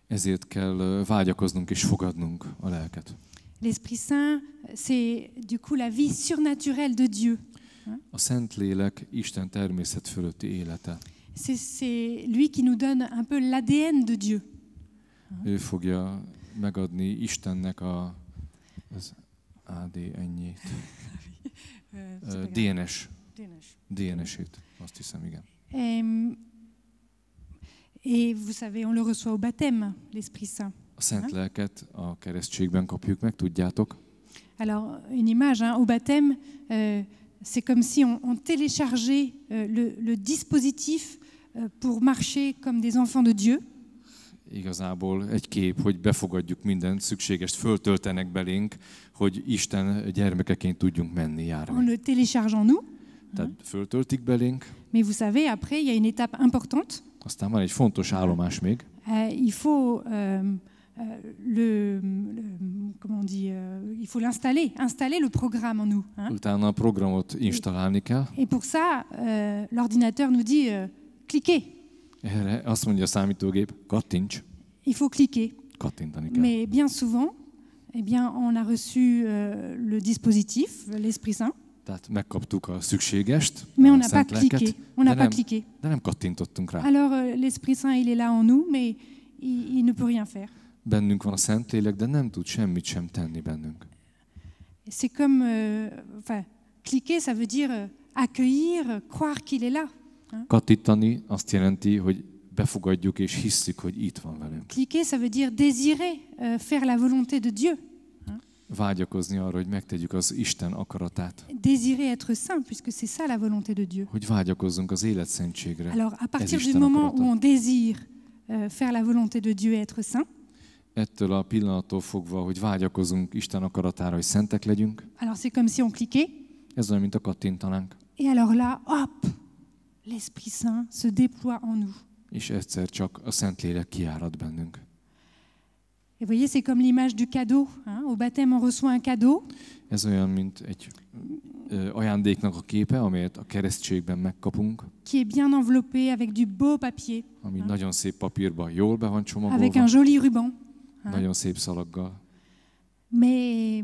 Ezért kell vágyakoznunk és fogadnunk a lelket. L'Esprit Saint, c'est du coup la vie surnaturelle de Dieu. A Szentlélek Isten természet fölötti élete. C'est lui qui nous donne un peu l'ADN de Dieu. Ő fogja megadni Istennek az ADN-jét. DNS-ét, azt hiszem, igen. Et vous savez, on le reçoit au baptême, l'Esprit Saint. A Szent Lelket a keresztségben kapjuk meg, tudjátok? Alors, une image, au baptême, c'est comme si on téléchargeait le dispositif pour marcher comme des enfants de Dieu. Igazából egy kép, hogy befogadjuk minden szükségest, föltöltenek belénk, hogy Isten gyermekeként tudjunk menni, járni. On le télécharge en nous. Tehát föltöltik belénk. Mais vous savez, après, il y a une étape importante. Aztán van egy fontos állomás még. Il faut comment on dit, il faut installer le programme en nous. Hein. Utána a programot installálni kell. Et pour ça, l'ordinateur nous dit cliquez. Erre azt mondja a számítógép, kattints. Il faut cliquer. Kattintani kell. Mais bien souvent, eh bien, on a reçu le dispositif, l'Esprit Saint, Tehát megkaptuk a szükségest, mais on a n'a pas szent lelket, cliqué. On n'a pas cliqué. de nem kattintottunk rá. Alors l'Esprit Saint, il est là en nous, mais il ne peut rien faire. Bennünk van a Szentlélek, de nem tud semmit sem tenni bennünk. C'est comme, cliquer, ça veut dire accueillir, croire qu'il est là. Kattintani azt jelenti, hogy befogadjuk és hisszük, hogy itt van velünk. Cliquer, ça veut dire désirer faire la volonté de Dieu. Vágyakozni arra, hogy megtegyük az Isten akaratát. Désirer être saint, puisque c'est ça la volonté de Dieu. Hogy vágyakozzunk az életszentségre. Alors, à Ez partir du Isten moment akarata. où on désire faire la volonté de Dieu et être saint, Ettől a pillanattól fogva, hogy vágyakozunk Isten akaratára, hogy szentek legyünk, alors c'est comme si on cliquait, ez olyan, mint a kattintanánk. et alors là, hop, l'Esprit Saint se déploie en nous. És egyszer csak a Szentlélek kiárad bennünk. Et vous voyez, c'est comme l'image du cadeau. Hein. Au baptême, on reçoit un cadeau. Ez olyan, mint egy ajándéknak a képe, amelyet a keresztségben megkapunk, Qui est bien enveloppé avec du beau papier, ami nagyon szép papírban jól be van avec csomagolva, un joli ruban. nagyon szép szalaggal. Mais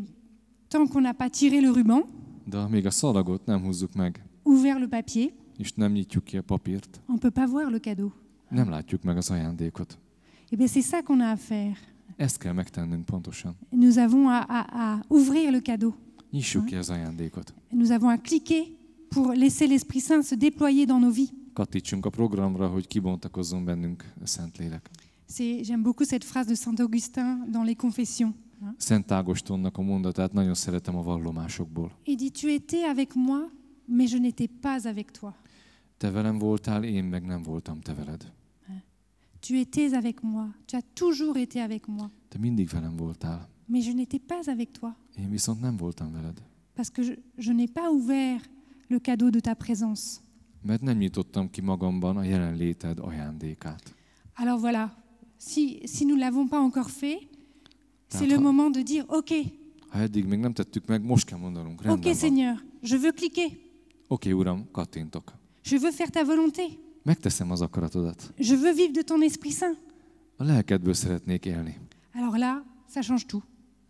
tant qu'on n'a pas tiré le ruban, De amíg a szalagot nem húzzuk meg, ouvert le papier, és nem nyitjuk ki a papírt, on ne peut pas voir le cadeau. nem látjuk meg az ajándékot. Et bien c'est ça qu'on a à faire. Ezt kell megtennünk pontosan. Nous avons à ouvrir le cadeau. Nyissuk ki az ajándékot. Nous avons à cliquer pour laisser l'Esprit Saint se déployer dans nos vies. Kattítsunk a programra, hogy kibontakozzon bennünk a Szentlélek. J'aime beaucoup cette phrase de Saint Augustin dans les Confessions. Szent Ágostonnak a mondatát nagyon szeretem a vallomásokból. Il dit, tu étais avec moi, mais je n'étais pas avec toi. Te velem voltál, én meg nem voltam te veled. Tu étais avec moi, tu as toujours été avec moi, Te mindig velem voltál, mais je n'étais pas avec toi, én viszont nem voltam veled. parce que je n'ai pas ouvert le cadeau de ta présence. Mert nem nyitottam ki magamban a jelenléted ajándékát. Alors voilà, si nous ne l'avons pas encore fait, c'est Tehát le moment de dire, ok, Ha eddig még nem tettük meg, most kell mondanunk. ok Rendben van. Seigneur, je veux cliquer, Oké, Uram, kattintok. je veux faire ta volonté, Megteszem az akaratodat. je veux vivre de ton Esprit Saint. A lelkedből szeretnék élni. Alors là, ça change tout.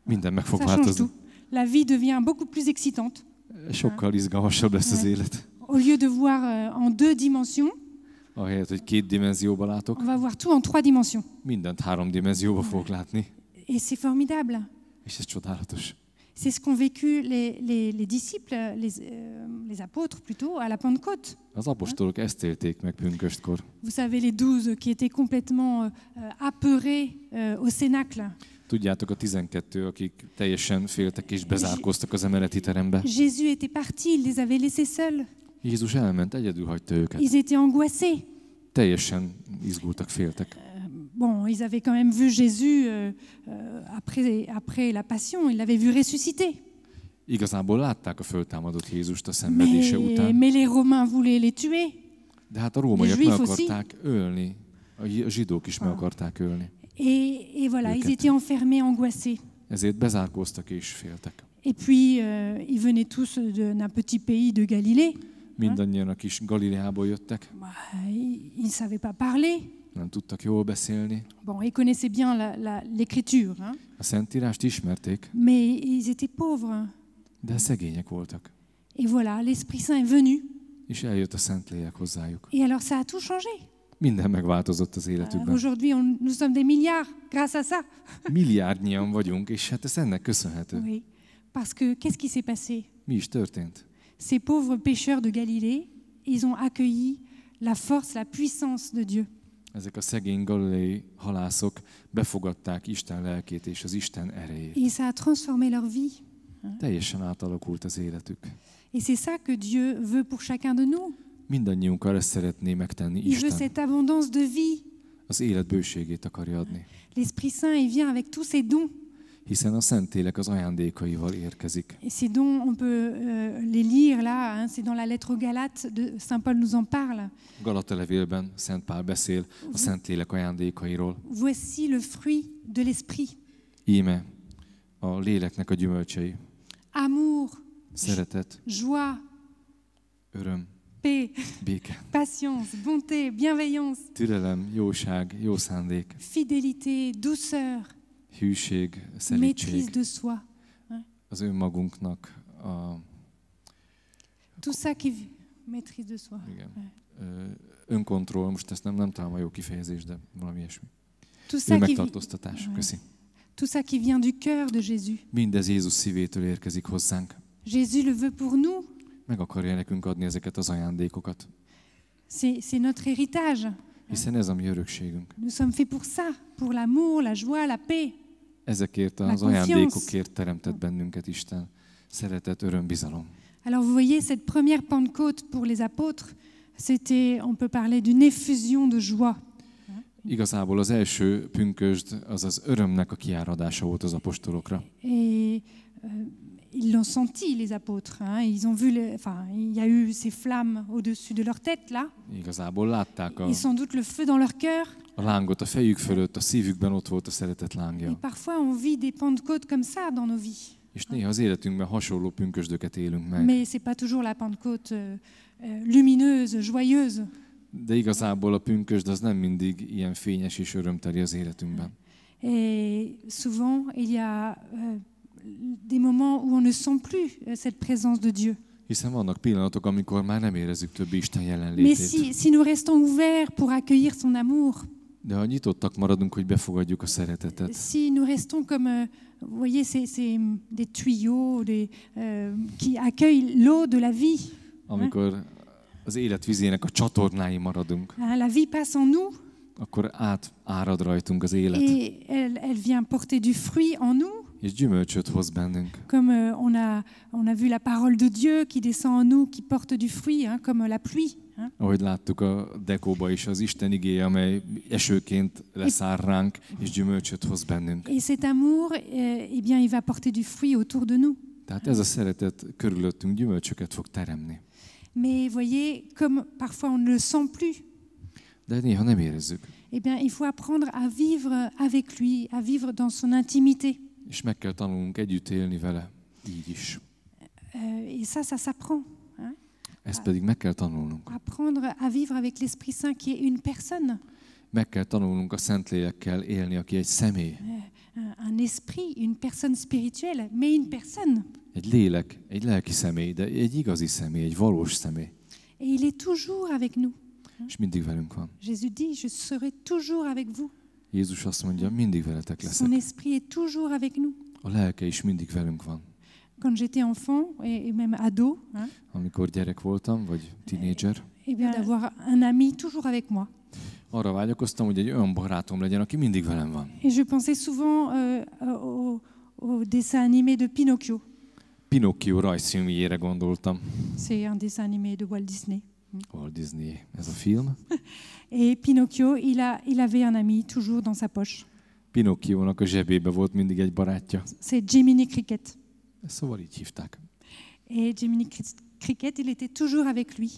Minden meg fog Ça change változni. tout. La vie devient beaucoup plus excitante. Sokkal izgalmasabb lesz az élet. Au lieu de voir en 2 dimensions, Ahelyett, hogy 2 dimenzióba látok, on va voir tout en 3 dimensions. mindent 3 dimenzióba fogok látni. Et c'est formidable. És ez csodálatos. C'est ce qu'ont vécu les disciples, les apôtres plutôt, à la Pentecôte. Az apostolok ezt élték meg pünköstkor. Vous savez, les 12 qui étaient complètement apeurés au cénacle. Tudjátok, a 12, akik teljesen féltek és bezárkóztak az emeleti terembe. Jésus était parti, il les avait laissés seuls. Jézus elment, egyedül hagyta őket. Ils étaient angoissés. Teljesen izgultak, féltek. Bon, ils avaient quand même vu Jésus après la passion, ils l'avaient vu ressusciter. Igazából látták a föltámadott Jézust a szenvedése után. Mais les Romains voulaient les tuer. De hát a rómaiak Les meg Juifs akarták ölni. A zsidók is meg akarták ölni. Et voilà, ils étaient enfermés, angoissés. Ezért bezárkóztak és féltek. Et puis, ils venaient tous d'un petit pays de Galilée. Mindannyian a kis Galileából jöttek. Ils ne savaient pas parler. Nem tudtak jól beszélni. Bon, ils connaissaient bien l'écriture, hein, A Szentírást ismerték, mais ils étaient pauvres. de szegények voltak. Et voilà, l'Esprit Saint est venu. És eljött a Szentlélek hozzájuk. Et alors, ça a tout changé. Minden megváltozott az életükben. Aujourd'hui, nous sommes des milliards grâce à ça. Milliárdnyian vagyunk, és hát ez ennek köszönhető. Oui, parce que qu'est-ce qui s'est passé? Mi is történt? Ces pauvres pêcheurs de Galilée, ils ont accueilli la force, la puissance de Dieu. Ezek a szegény galilei halászok befogadták Isten lelkét és az Isten erejét. Et ça a transformé leur vie. Teljesen átalakult az életük. Et c'est ça que Dieu veut pour chacun de nous. Mindannyiunkkal ezt szeretné megtenni Il veut Isten. cette abondance de vie. Az élet bőségét akarja adni. L'Esprit Saint, il vient avec tous ses dons. Hiszen a Szentlélek az ajándékaival érkezik. Et ces dons, on peut les lire là, hein, c'est dans la lettre aux Galates, Saint Paul nous en parle. Galata levélben Szent Pál beszél a Szentlélek ajándékairól. Voici le fruit de l'esprit. Íme a léleknek a gyümölcsei. Amour, Szeretet, joie, öröm, paix, béke, patience, bonté, bienveillance, türelem, jóság, jó szándék, fidélité, douceur, hűség, maîtrise szelídség, de soi. az önmagunknak a Tout ça qui... Maîtrise de soi. igen, önkontroll, most ezt nem találom a jó kifejezés, de valami ilyesmi. Tout ça, qui... Önmegtartóztatás, köszi. Tout ça qui vient du cœur de Jésus. Mindez Jézus szívétől érkezik hozzánk. Jésus le veut pour nous. Meg akarja nekünk adni ezeket az ajándékokat. C'est notre héritage. Hiszen ez a mi örökségünk. Nous sommes faits pour ça, pour l'amour, la joie, la paix. Ezekért az La confiance. ajándékokért teremtett bennünket Isten. Szeretet, öröm, bizalom. Alors vous voyez, cette première Pentecôte pour les apôtres, c'était, on peut parler d'une effusion de joie. Igazából az első pünkösd az az örömnek a kiáradása volt az apostolokra. Et ils l'ont senti, les apôtres. Hein. Ils ont vu, il y a eu ces flammes au-dessus de leur tête, là. Igazából látták Et sans doute le feu dans leur cœur. a lángot a fejük fölött, a szívükben ott volt a szeretet Et lángja. parfois, on vit des Pentecôtes comme ça dans nos vies. És néha az életünkben hasonló pünkösdöket élünk meg. Mais c'est pas toujours la Pentecôte lumineuse, joyeuse. De igazából a pünkösd az nem mindig ilyen fényes és örömteli az életünkben. Et souvent, il y a des moments où on ne sent plus cette présence de Dieu. Hiszen vannak pillanatok, amikor már nem érezzük több Isten Mais jelenlétét. si nous restons ouverts pour accueillir son amour, De ha nyitottak maradunk, hogy befogadjuk a szeretetet, si nous restons comme, vous voyez, c'est des tuyaux qui accueillent l'eau de la vie. amikor az élet vizének a csatornái maradunk, La vie passe en nous akkor átárad rajtunk az élet, et elle vient porter du fruit en nous. és gyümölcsöt hoz bennünk. Comme on a vu la parole de Dieu qui descend en nous, qui porte du fruit, hein, comme la pluie. Hein. Ahogy láttuk a dekóba is, az Isten igéje, amely esőként leszáll ránk, és gyümölcsöt hoz bennünk. Et cet amour, eh bien, il va porter du fruit autour de nous. Tehát ez a szeretet körülöttünk gyümölcsöket fog teremni. Mais voyez, comme parfois on ne le sent plus, De néha nem érezzük. eh bien, il faut apprendre à vivre avec lui, à vivre dans son intimité. És meg kell tanulnunk együtt élni vele, így is. Et ça s'apprend. Hein. Ezt pedig meg kell tanulnunk. Apprendre à vivre avec l'Esprit Saint qui est une personne. Meg kell tanulnunk a Szentlélekkel élni, aki egy személy. Un esprit, une personne spirituelle, mais une personne. Egy lélek, egy lelki személy, de egy igazi személy, egy valós személy. Et il est toujours avec nous. És mindig velünk van. Jésus dit, je serai toujours avec vous. Jézus azt mondja, mindig veletek leszek. Son esprit est toujours avec nous. A lelke is mindig velünk van. Quand j'étais enfant et même ado, hein, Amikor gyerek voltam, vagy tinédzser, eh bien, d'avoir un ami toujours avec moi. arra vágyakoztam, hogy egy olyan barátom legyen, aki mindig velem van. Et je pensais souvent au dessin animé de Pinocchio. Pinocchio rajzfilmjére gondoltam. C'est un dessin animé de Walt Disney. Walt Disney, ez a film. Et Pinocchio, il avait un ami toujours dans sa poche. Pinocchiónak a zsebébe volt mindig egy barátja. C'est Jiminy Cricket. Szóval így hívták. Et Jiminy Cricket, il était toujours avec lui.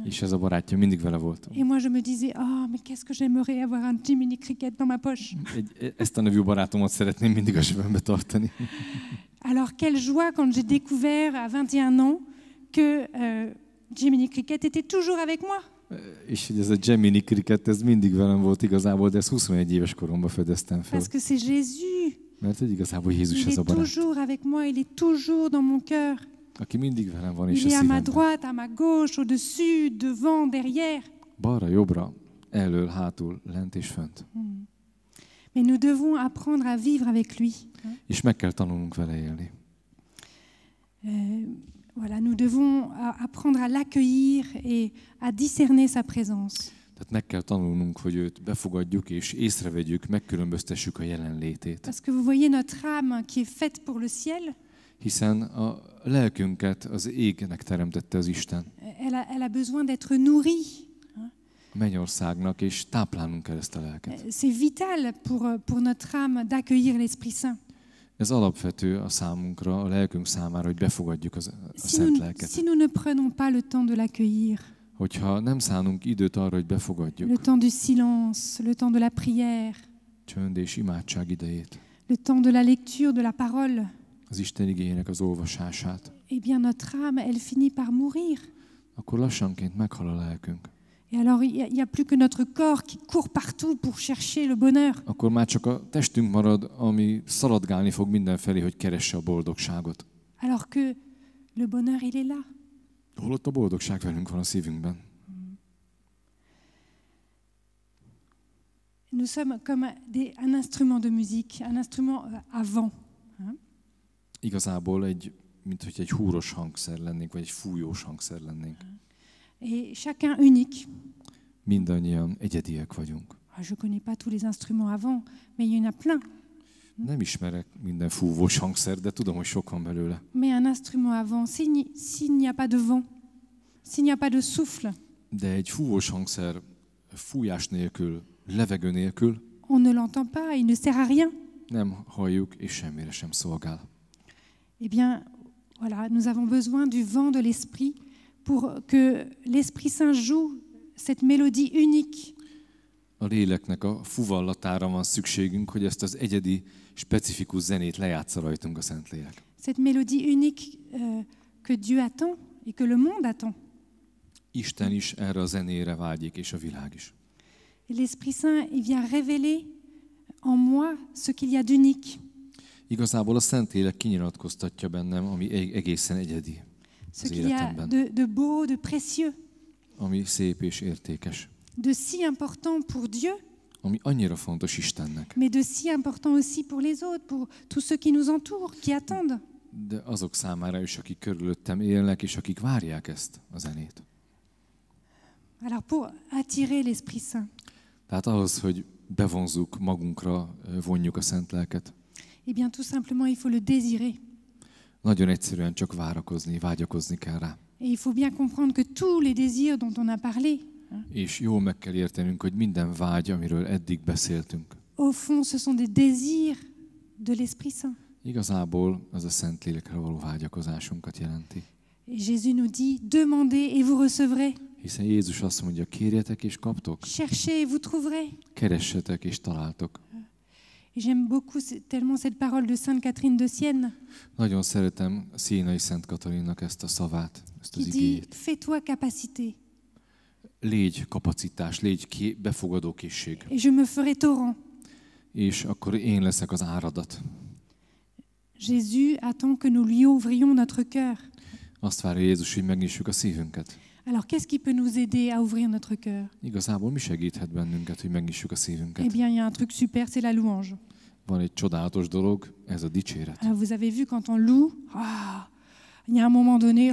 És ez a barátja mindig vele volt. Et moi, je me disais, oh, mais qu'est-ce que j'aimerais avoir un Jiminy Cricket dans ma poche. Ezt a nevű barátomat szeretném mindig a zsebembe tartani. Alors, quelle joie quand j'ai découvert à 21 ans que Jiminy Cricket était toujours avec moi. És hogy ez a Jiminy Cricket, ez mindig velem volt igazából, de ezt 21 éves koromban fedeztem fel. Parce que c'est Jésus. Mert hogy igazából Jézus Il ez a est barát, toujours avec moi, il est toujours dans mon cœur. aki mindig velem van és Il a est à ma szívemben. droite, à ma gauche, au-dessus, devant, derrière. Balra, jobbra, elől, hátul, lent és fönt. Mais nous devons apprendre à vivre avec lui. És meg kell tanulnunk vele élni. Voilà, nous devons apprendre à l'accueillir et à discerner sa présence. Tehát meg kell tanulnunk, hogy őt befogadjuk és észrevegyük, megkülönböztessük a jelenlétét. Parce que vous voyez notre âme qui est faite pour le ciel, Hiszen a lelkünket az égnek teremtette az Isten. elle a besoin d'être nourrie. A mennyországnak, és táplálnunk kell ezt a lelket. C'est vital pour notre âme d'accueillir l'Esprit Saint. Ez alapvető a számunkra, a lelkünk számára, hogy befogadjuk a Szent Lelket. Si nous ne prenons pas le temps de l'accueillir, Hogyha nem szánunk időt arra, hogy befogadjuk le temps du silence, le temps de la prière, csönd és imádság idejét, le temps de la lecture de la parole, az Isten igéjének az olvasását, eh bien notre âme, elle finit par mourir. akkor lassanként meghal a lelkünk. Et alors il y a plus que notre corps qui court partout pour chercher le bonheur. Akkor már csak a testünk marad, ami szaladgálni fog mindenfelé, hogy keresse a boldogságot. Alors que le bonheur, il est là. Holott a boldogság velünk van a szívünkben. Nous sommes comme un instrument de musique, un instrument à vent. Igazából mint hogy egy húros hangszer lennénk, vagy egy fújós hangszer lennénk. Et chacun unique. Mindannyian egyediek vagyunk. Je ne connais pas tous les instruments à vent, mais il y en a plein. Nem ismerek minden fúvós hangszer, de tudom, hogy sok van belőle. Mais un instrument à vent, s'il n'y a pas de vent, s'il n'y a pas de souffle, De egy fúvós hangszer fújás nélkül, levegő nélkül on ne l'entend pas, il ne sert à rien. nem halljuk, és semmire sem szolgál. Eh bien, voilà, nous avons besoin du vent de l'Esprit pour que l'Esprit Saint joue cette mélodie unique. A léleknek a fuvallatára van szükségünk, hogy ezt az egyedi, specifikus zenét lejátsza rajtunk a Szentlélek. Cette mélodie unique que Dieu attend et que le monde attend. Isten is erre a zenére vágyik, és a világ is. Et l'Esprit Saint, il vient révéler en moi ce qu'il y a d'unique. Igazából a Szentlélek kinyilatkoztatja bennem, ami egészen egyedi Ce az qu'il y a életemben, de beau, de précieux, ami szép és értékes, de si important pour Dieu, ami annyira fontos Istennek, mais de si important aussi pour les autres, pour tous ceux qui nous entourent, qui attendent. de azok számára is, akik körülöttem élnek, és akik várják ezt a zenét. Alors pour attirer l'Esprit Saint, Tehát ahhoz, hogy bevonzuk magunkra, vonjuk a Szent Lelket, eh bien tout simplement il faut le désirer. nagyon egyszerűen csak várakozni, vágyakozni kell rá. Et il faut bien comprendre que tous les désirs dont on a parlé, És jól meg kell értenünk, hogy minden vágy, amiről eddig beszéltünk, au fond ce sont des désirs de l'Esprit Saint. igazából az a Szent Lélekre való vágyakozásunkat jelenti. Et Jésus nous dit, demandez et vous recevrez. Hiszen Jézus azt mondja, kérjetek és kaptok, Cherchez et vous trouverez. keressetek és találtok. Et j'aime beaucoup tellement cette parole de Sainte Catherine de Sienne Nagyon szeretem Szienai Szent Katalinnak ezt a szavát, ezt az qui dit, igéjét. fais-toi capacité Légy kapacitás, légy befogadó készség, et je me ferai torrent. és akkor én leszek az áradat. Jésus attend que nous lui ouvrions notre cœur. Azt várja Jézus, hogy megnyissuk a szívünket. Alors qu'est-ce qui peut nous aider à ouvrir notre cœur? Igazából mi segíthet bennünket, hogy megnyissuk a Eh szívünket? bien, il y a un truc super, c'est la louange. Van egy csodálatos dolog, ez a dicséret. Alors, vous avez vu, quand on loue, il y a un moment donné,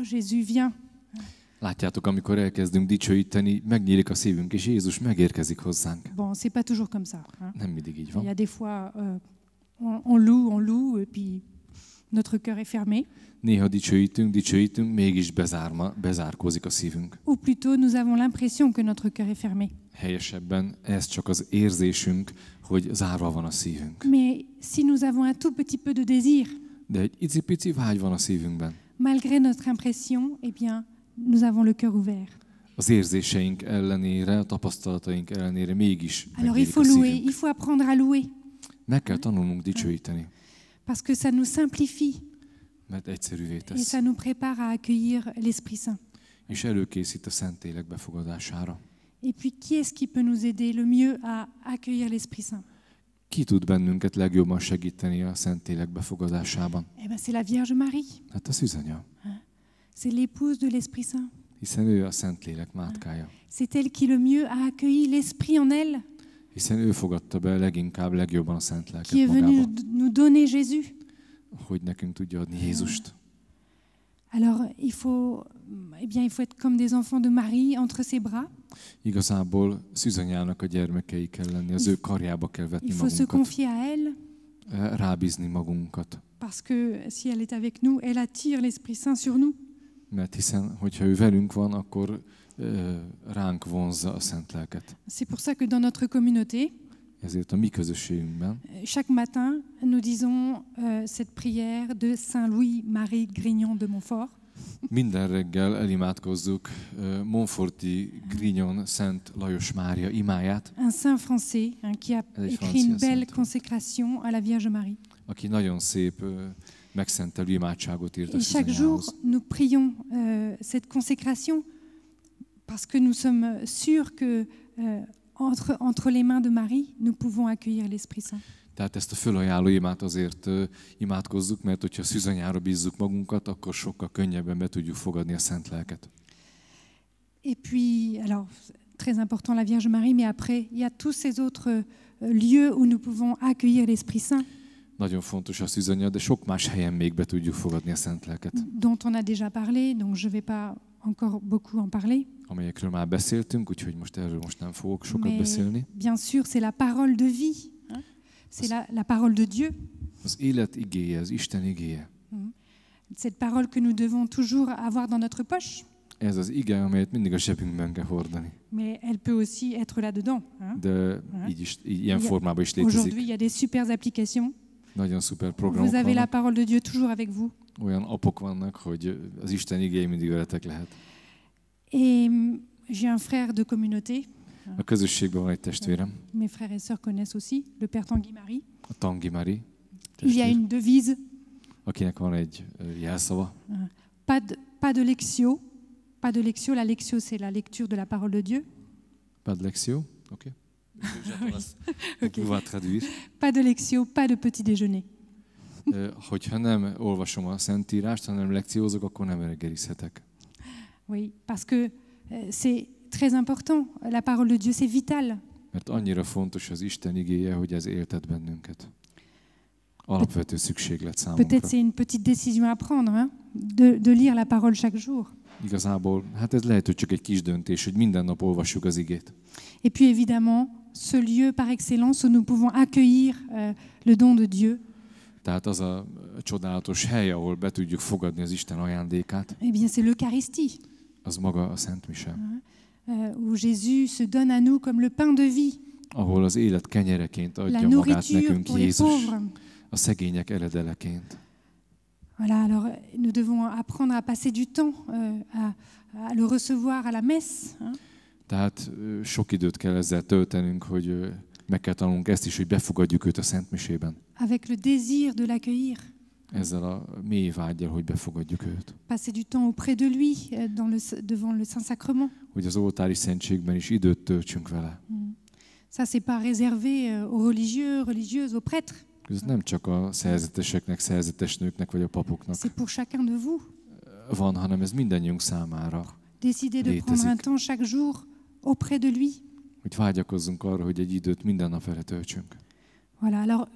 Jésus vient. Látjátok, amikor elkezdünk dicsőíteni, megnyílik a szívünk, és Jézus megérkezik hozzánk. Bon, c'est pas toujours comme ça. Nem mindig így Il y van. a des fois, on loue, et puis notre cœur est fermé. Néha dicsőítünk, mégis bezárkózik a szívünk. Ou plutôt, nous avons l'impression que notre cœur est fermé. Helyesebben ez csak az érzésünk, hogy zárva van a szívünk. Mais si nous avons un tout petit peu de désir, De egy icipici vágy van a szívünkben. malgré notre impression, eh bien, nous avons le cœur ouvert. Az érzéseink ellenére, a tapasztalataink ellenére mégis Alors il megnyílik a faut louer, szívünk. il faut apprendre à louer, Meg kell tanulnunk dicsőíteni, parce que ça nous simplifie mert egyszerűvé et tesz, ça nous prépare à accueillir l'Esprit Saint. és előkészít a Szentlélek befogadására. Et puis, qui est-ce qui peut nous aider le mieux à accueillir l'Esprit Saint? Ki tud bennünket legjobban segíteni a Szentlélek befogadásában? Eh bien, c'est la Vierge Marie. Hát a szűzanya, C'est l'épouse de l'Esprit Saint. hiszen ő a Szentlélek mátkája. C'est elle qui le mieux a accueilli l'Esprit en elle, Hiszen ő fogadta be leginkább, legjobban a Szent qui Lelket est venu magába, nous donner Jésus. hogy nekünk tudja adni Jézust. Alors, il faut être comme des enfants de Marie entre ses bras. Igazából szűzanyának a gyermekei kell lenni, az ő karjába kell vetni Il faut se magunkat, confier à elle, rábízni magunkat. parce que si elle est avec nous, elle attire l'Esprit Saint sur nous. Mert hiszen, hogyha ő velünk van, akkor ránk vonzza a Szent Lelket. C'est pour ça que dans notre communauté, Ezért a mi közösségünkben chaque matin, nous disons cette prière de Saint Louis-Marie Grignon de Montfort. minden reggel elimádkozzuk Montforti Grignon Szent Lajos Mária imáját, Un saint français qui a Elle est écrit une française, belle sainte. consécration à la Vierge Marie. aki nagyon szép megszentelő imádságot írt a Et chaque jour, szűzanyához. nous prions cette consécration parce que nous sommes sûrs que entre les mains de Marie, nous pouvons accueillir l'Esprit Saint. Tehát ezt a fölajánló imát azért imádkozzuk, mert hogyha szűzanyára bízzuk magunkat, akkor sokkal könnyebben be tudjuk fogadni a Szent Lelket. Et puis, alors, très important la Vierge Marie, mais après, il y a tous ces autres lieux où nous pouvons accueillir l'Esprit Saint, Nagyon fontos a szűzanya, de sok más helyen még be tudjuk fogadni a Szent Lelket, dont on a déjà parlé, donc je ne vais pas encore beaucoup en parler. amelyekről már beszéltünk, úgyhogy most erről most nem fogok sokat Mais beszélni. bien sûr, c'est la parole de vie. Hein. C'est la parole de Dieu. Az élet igéje, az Isten igéje. Cette parole que nous devons toujours avoir dans notre poche, Ez az ige, amelyet mindig a zsebünkben kell hordani. mais elle peut aussi être là-dedans. Hein. De ilyen formában is Aujourd'hui, létezik. il y a des super applications. Nagyon szuper Vous programok avez la vannak. parole de Dieu toujours avec vous. Olyan appok vannak, hogy az Isten igéje mindig veletek lehet. Et j'ai un frère de communauté. A közösségben van egy testvérem, Mes frères et sœurs connaissent aussi, le Père Tanguy Marie. a Tangi Mari, Il y a testvér, une devise, akinek van egy jelszava. pas de lectio. Pas de lectio. La lectio, c'est la lecture de la parole de Dieu. Pas de lectio, ok? Ok. On va traduire. Pas de lectio, pas de petit déjeuner. Hogyha nem olvasom a Szentírást, hanem lekciózok, akkor nem reggelizhetek. Oui, parce que c'est très important. La parole de Dieu, c'est vital. Mert annyira fontos az Isten igéje, hogy ez éltet bennünket. Alapvető szükséglet számunkra. Peut-être c'est une petite décision à prendre, hein, de lire la parole chaque jour. Igazából, hát ez lehet, hogy csak egy kis döntés, hogy minden nap olvassuk az igét. Et puis évidemment, ce lieu par excellence où nous pouvons accueillir le don de Dieu, Tehát az a csodálatos hely, ahol be tudjuk fogadni az Isten ajándékát, eh bien c'est l'Eucharistie, az maga a Szent Mise. où Jésus se donne à nous comme le pain de vie, Ahol az élet kenyereként la adja magát nourriture nekünk pour les Jézus, pauvres. a szegények eredeleként. Voilà, alors nous devons apprendre à passer du temps à le recevoir à la messe, hein, Tehát sok időt kell ezzel töltenünk, hogy meg kell tanulnunk ezt is, hogy befogadjuk őt a Szent Misében. avec le désir de l'accueillir. Ezzel a mély vággyal, hogy befogadjuk őt. Passer du temps auprès de lui, devant le Saint-Sacrement. Hogy az oltári szentségben is időt töltsünk vele. Ça, c'est pas réservé aux religieux, religieuses, aux prêtres. Ez nem csak a szerzeteseknek, szerzetes nőknek vagy a papoknak C'est pour chacun de vous. van, hanem ez mindannyiunk számára. Décider de Létezik. prendre un temps chaque jour auprès de lui. Hogy vágyakozzunk arra, hogy egy időt minden nap vele töltsünk. Voilà, alors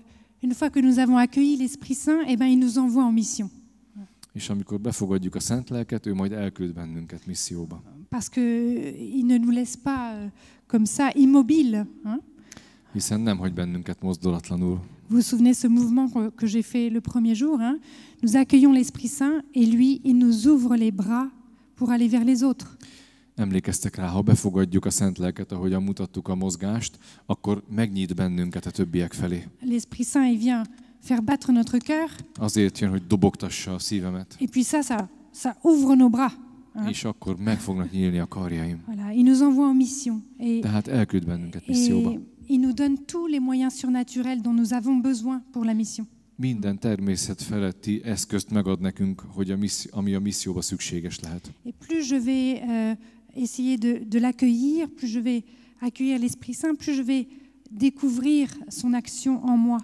une fois que nous avons accueilli l'Esprit Saint, eh ben, il nous envoie en mission. És amikor befogadjuk a Szent Lelket, ő majd elküld bennünket misszióba. Parce qu'il ne nous laisse pas comme ça immobiles. Hein. Hiszen nem hagy bennünket mozdulatlanul. Vous vous souvenez ce mouvement que j'ai fait le premier jour, hein? Nous accueillons l'Esprit Saint et lui, il nous ouvre les bras pour aller vers les autres. Emlékeztek rá, ha befogadjuk a Szent Lelket, ahogyan mutattuk a mozgást, akkor megnyit bennünket a többiek felé. L'Esprit Saint, il vient faire battre notre cœur Azért jön, hogy dobogtassa a szívemet, et puis ça ouvre nos bras. Hein? és akkor meg fognak nyílni a karjaim. Voilà, il nous envoie en mission et Tehát elküld bennünket misszióba. il nous donne tous les moyens surnaturels dont nous avons besoin pour la mission. Minden természet feletti eszközt megad nekünk, hogy ami a misszióba szükséges lehet. Et plus je vais essayer de l'accueillir, plus je vais accueillir l'Esprit Saint, plus je vais découvrir son action en moi.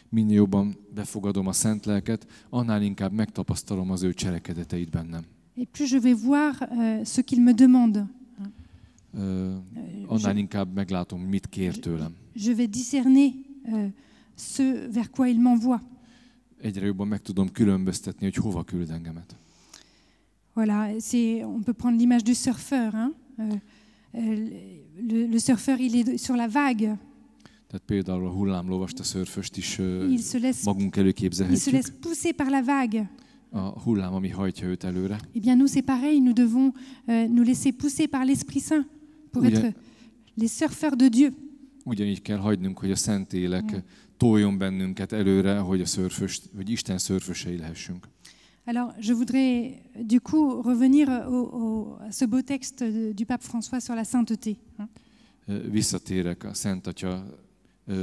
Minél jobban befogadom a Szent Lelket, annál inkább megtapasztalom az ő cselekedeteit bennem. Et plus je vais voir ce qu'il me demande. Annál inkább meglátom, mit kér tőlem. Je vais discerner ce vers quoi il m'envoie. Egyre jobban meg tudom különböztetni, hogy hova küld engemet. Voilà, on peut prendre l'image du surfeur. Hein? Le surfeur, il est sur la vague. Tehát például a hullámlovast, a szörföst is magunk Il elő se képzelhetjük. laisse pousser par la vague. A hullám, ami hajtja őt előre. Eh bien, nous, c'est pareil, nous devons nous laisser pousser par l'Esprit Saint pour Ugye- être les surfeurs de Dieu. ugyanígy kell hagynunk, hogy a Szentlélek toljon bennünket előre, hogy Isten szörfösei lehessünk. Alors, je voudrais du coup revenir à ce beau texte du pape François sur la sainteté. Visszatérek a Szent Atya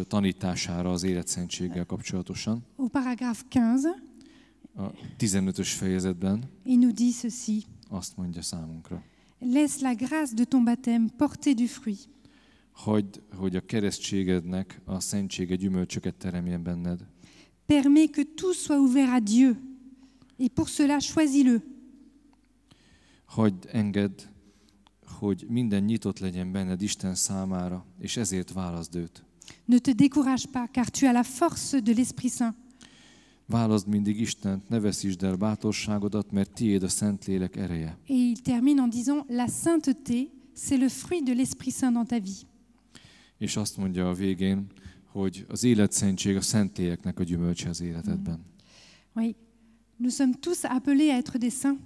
tanítására az életszentséggel kapcsolatosan. Au paragraphe 15, A 15-ös fejezetben il nous dit ceci. azt mondja számunkra. Laisse la grâce de ton baptême porter du fruit. Hagyd, hogy a keresztségednek a szentsége gyümölcsöket teremjen benned. Permets que tout soit ouvert à Dieu. Et pour cela, choisis-le. Engedd, hogy minden nyitott legyen benned Isten számára, és ezért válaszd őt. Ne te décourage pas, car tu as la force de l'Esprit Saint. Válaszd mindig Istent, ne veszítsd el bátorságodat, mert tiéd a Szentlélek ereje. Et il termine en disant, la sainteté, c'est le fruit de l'Esprit Saint dans ta vie. És azt mondja a végén, hogy az életszentség a Szentléleknek a gyümölcse az életedben. Oui, nous sommes tous appelés à être des saints.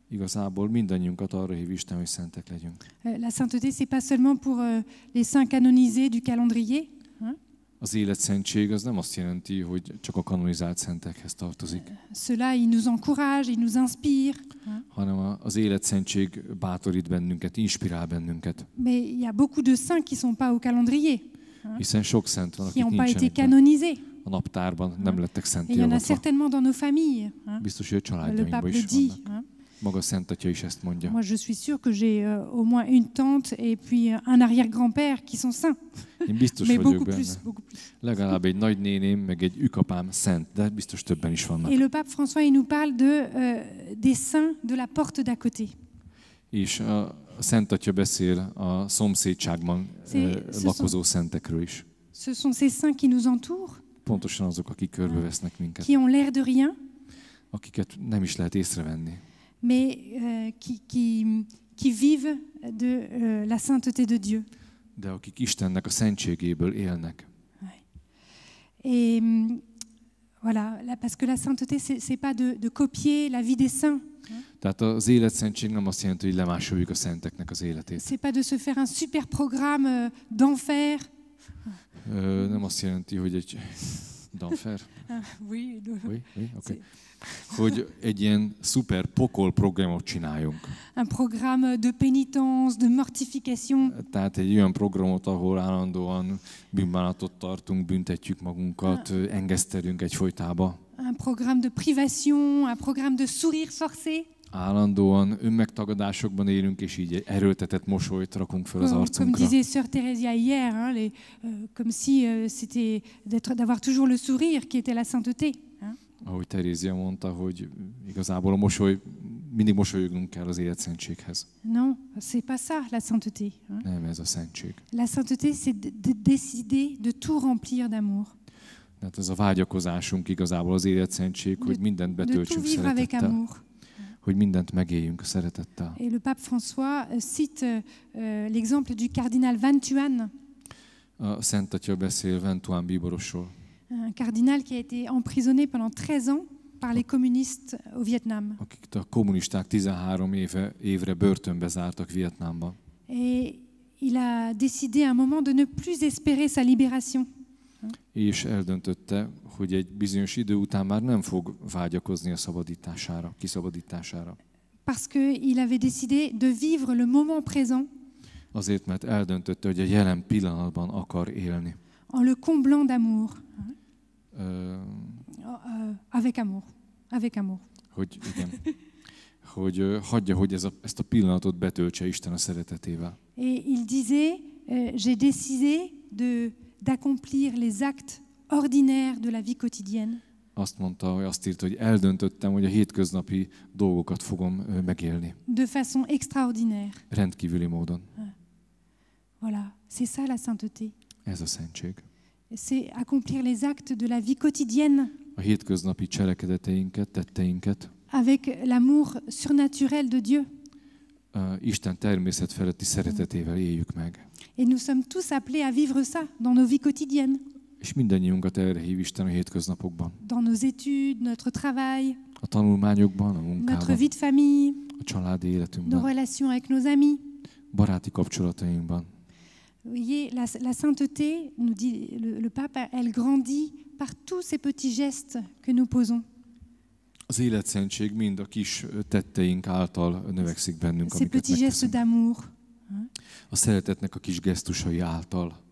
Igazából mindannyiunkat arra hív Isten, hogy szentek legyünk. La sainteté, c'est pas seulement pour les saints canonisés du calendrier. Az életszentség az nem azt jelenti, hogy csak a kanonizált szentekhez tartozik, Cela, il nous encourage, il nous inspire. hanem az életszentség bátorít bennünket, inspirál bennünket. Mais il y a beaucoup de saints qui sont pas au calendrier, Hiszen sok szent van, qui akik n'ont pas été nincsenek canonisés. a naptárban, nem lettek Et il y en a szentélgatva. certainement dans nos familles. Biztos, hogy a Le családjainkban pape le is dit. vannak. Maga a Szent Atya is ezt mondja. Moi, je suis sûre que j'ai au moins une tante et puis un arrière-grand-père qui sont saints. Én biztos Mais vagyok beaucoup benne. plus, beaucoup plus. Legalább egy nagynéném, meg egy ükapám szent, de biztos többen is vannak. Et le pape François, il nous parle des saints de la porte d'à côté. És a Szent Atya beszél a szomszédságban lakozó szentekről is. Ce sont ces saints qui nous entourent, Pontosan azok, akik körbevesznek minket, qui ont l'air de rien, akiket nem is lehet észrevenni, mais qui vivent de la sainteté de Dieu. de akik Istennek a szentségéből élnek. Et voilà, parce que la sainteté, c'est pas de copier la vie des saints. Tehát az életszentség nem azt jelenti, hogy lemásoljuk a szenteknek az életét. C'est pas de se faire un super programme d'enfer. Nem azt jelenti, hogy egy danfer, Oui, okay. Hogy egy ilyen szuper pokol programot csináljunk. un programme de pénitence, de mortification. Tehát egy olyan programot, ahol állandóan bűnbánatot tartunk, büntetjük magunkat, engesztelünk egyfolytába. Un programme de privation, un programme de sourire forcé. Állandóan önmegtagadásokban élünk, és így erőltetett mosolyt rakunk fel az Comme arcunkra. disait Sœur Thérèse hier, comme si c'était d'avoir toujours le sourire qui était la sainteté. Ahogy Terézia mondta, hogy igazából a mosoly, mindig mosolyognunk kell az életszentséghez. Non, c'est pas ça la sainteté. Nem ez a szentség. La sainteté, c'est de décider de tout remplir d'amour. Tehát ez a vágyakozásunk igazából az életszentség, hogy mindent De tout betöltsünk vivre avec szeretettel, amour. hogy mindent megéljünk szeretettel. Et le pape François cite l'exemple du cardinal Van Thuan, A Szent Atya beszél Ventuán bíborosról, un cardinal qui a été emprisonné pendant 13 ans par les communistes au Vietnam. akik a kommunisták 13 évre börtönbe zártak Vietnámban. Et il a décidé à un moment de ne plus espérer sa libération. És eldöntötte, hogy egy bizonyos idő után már nem fog vágyakozni a szabadítására, kiszabadítására. Parce qu'il avait décidé de vivre le moment présent Azért, mert eldöntötte, hogy a jelen pillanatban akar élni. en le comblant d'amour. Ö, Avec amour. Avec amour. hogy igen, hogy hagyja, hogy ezt a pillanatot betöltse Isten a szeretetével. Et il disait, j'ai décidé d'accomplir les actes ordinaires de la vie quotidienne. Azt mondta, hogy azt írta, hogy eldöntöttem, hogy a hétköznapi dolgokat fogom megélni. De façon extraordinaire. Rendkívüli módon. Voilà, c'est ça la sainteté. Ez a szentség. C'est accomplir les actes de la vie quotidienne A hétköznapi cselekedeteinket, tetteinket avec l'amour surnaturel de Dieu. Isten természet feletti szeretetével éljük meg. Et nous sommes tous appelés à vivre ça dans nos vies quotidiennes, És mindannyiunkat erre hív Isten a hétköznapokban. dans nos études, notre travail, A tanulmányokban, a notre munkában, vie de famille, a családi nos életünkben, relations avec nos amis. baráti kapcsolatainkban. Vous voyez, la sainteté, nous dit le pape, elle grandit par tous ces petits gestes que nous posons. Az életszentség mind a kis tetteink által növekszik bennünk, Ces amiket petits gestes megteszünk. d'amour. A szeretetnek a kis gesztusai által.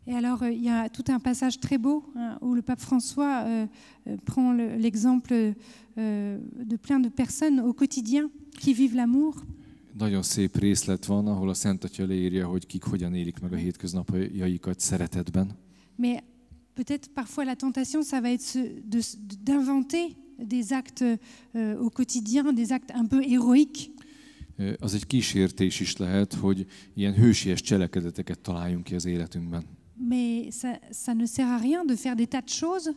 Et alors, il y a tout un passage très beau où le pape François prend l'exemple de plein de personnes au quotidien qui vivent l'amour. Nagyon szép részlet van, ahol a Szent Atya leírja, hogy kik hogyan élik meg a hétköznapjaikat szeretetben. Mais peut-être parfois la tentation, ça va être d'inventer des actes au quotidien, des actes un peu héroïques. Az egy kísértés is lehet, hogy ilyen hősies cselekedeteket találjunk ki az életünkben. Mais ça ne sert à rien de faire des tas de choses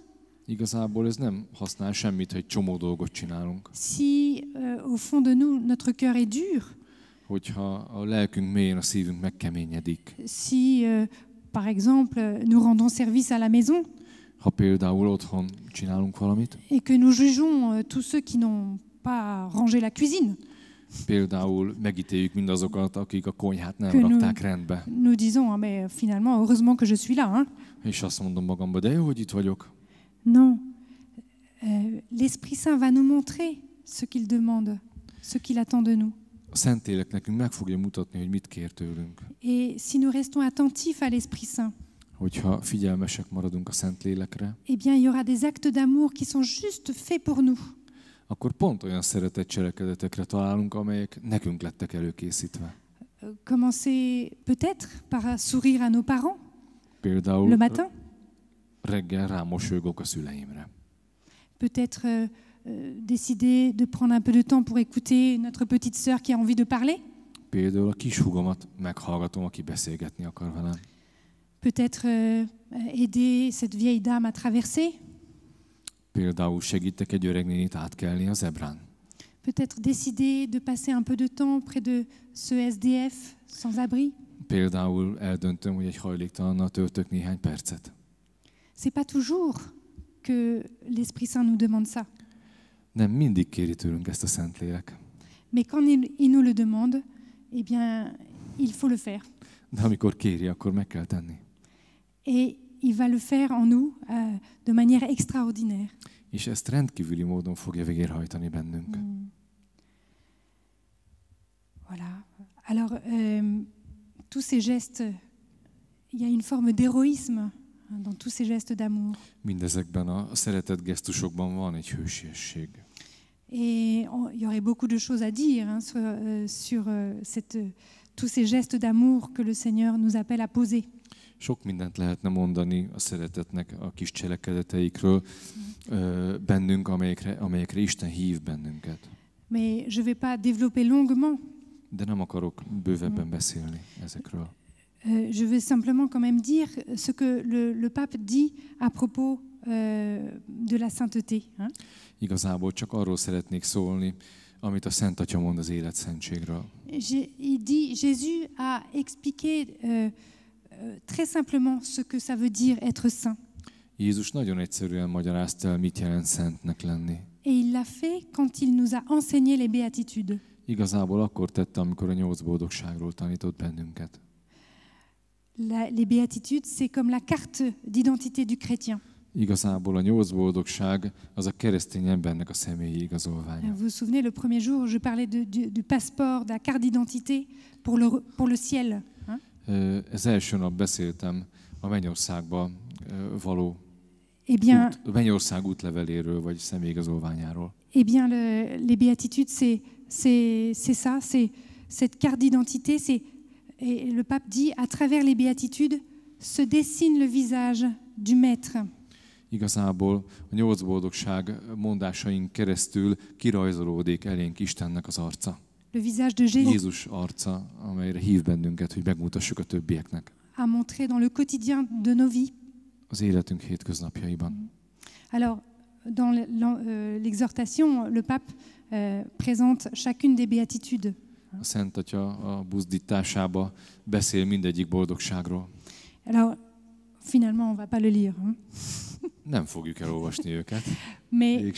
Igazából ez nem használ semmit, hogy csomó dolgot csinálunk. si au fond de nous, notre cœur est dur, Hogyha a lelkünk mélyén a szívünk megkeményedik. si par exemple nous rendons service à la maison Ha például otthon csinálunk valamit, et que nous jugeons tous ceux qui n'ont pas rangé la cuisine, például megítéljük mindazokat, akik a konyhát nem Que rakták rendbe. nous disons ah, mais finalement heureusement que je suis là. Hein. És azt mondom magamba, de jó, hogy itt vagyok. Non, l'Esprit Saint va nous montrer ce qu'il demande, ce qu'il attend de nous. A Szentlélek nekünk meg fogja mutatni, hogy mit kér tőlünk. Et si nous restons attentifs à l'Esprit Saint, Hogyha figyelmesek maradunk a Szentlélekre, eh bien, il y aura des actes d'amour qui sont juste faits pour nous. akkor pont olyan szeretett cselekedetekre találunk, amelyek nekünk lettek előkészítve. Commencer peut-être par sourire à nos parents Például le matin, reggel rámosolygok a szüleimre. peut-être décider de prendre un peu de temps pour écouter notre petite sœur qui a envie de parler, Például a kishugomat meghallgatom, aki beszélgetni akar velem. peut-être aider cette vieille dame à traverser, Például segítek egy öreg nénit átkelni a zebrán. peut-être décider de passer un peu de temps près de ce SDF sans abri. Például eldöntöm, hogy egy hajléktalannal töltök néhány percet. C'est pas toujours que l'Esprit Saint nous demande ça. Nem mindig kéri tőlünk ezt a Szentlélek. Mais quand il nous le demande, eh bien, il faut le faire. De amikor kéri, akkor meg kell tenni. Et il va le faire en nous de manière extraordinaire. És ezt rendkívüli módon fogja végrehajtani bennünk. Voilà. Alors, tous ces gestes, il y a une forme d'héroïsme dans tous ces gestes d'amour. Mindezekben a szeretet gesztusokban van egy hősiesség. Et il y aurait beaucoup de choses à dire sur tous ces gestes d'amour que le Seigneur nous appelle à poser. Sok mindent lehetne mondani a szeretetnek a kis cselekedeteikről bennünk, amelyekre Isten hív bennünket. Mais je ne vais pas développer longuement. De nem akarok bővebben beszélni ezekről. Je veux simplement quand même dire ce que le pape dit à propos de la sainteté. Hein? Igazából csak arról szeretnék szólni, amit a Szent Atya mond az életszentségről. Il dit, Jésus a expliqué très simplement ce que ça veut dire être saint. Jézus nagyon egyszerűen magyarázta el, mit jelent szentnek lenni. Et il l'a fait quand il nous a enseigné les béatitudes. Igazából akkor tette, amikor a 8 boldogságról tanított bennünket. Les béatitudes, c'est comme la carte d'identité du chrétien. Igazából a 8 boldogság az a keresztény embernek a személyi igazolványa. Vous vous souvenez, le premier jour, je parlais du passeport, de la carte d'identité pour le ciel. Hein? Ez első nap beszéltem a mennyországba való mennyország útleveléről, vagy személyigazolványáról. Eh bien, les béatitudes, c'est ça, c'est cette carte d'identité. Et le pape dit, à travers les béatitudes, se dessine le visage du maître. Igazából a 8 boldogság mondásaink keresztül kirajzolódik elénk Istennek az arca. Le visage de Jésus. Jézus arca, amelyre hív bennünket, hogy megmutassuk a többieknek. À montrer dans le quotidien de nos vies. Az életünk hétköznapjaiban. Alors, dans l'exhortation, le pape présente chacune des béatitudes. A Szent Atya a buzdításába beszél mindegyik boldogságról. Alors, finalement, on va pas le lire. Hein? Nem fogjuk elolvasni őket. Mais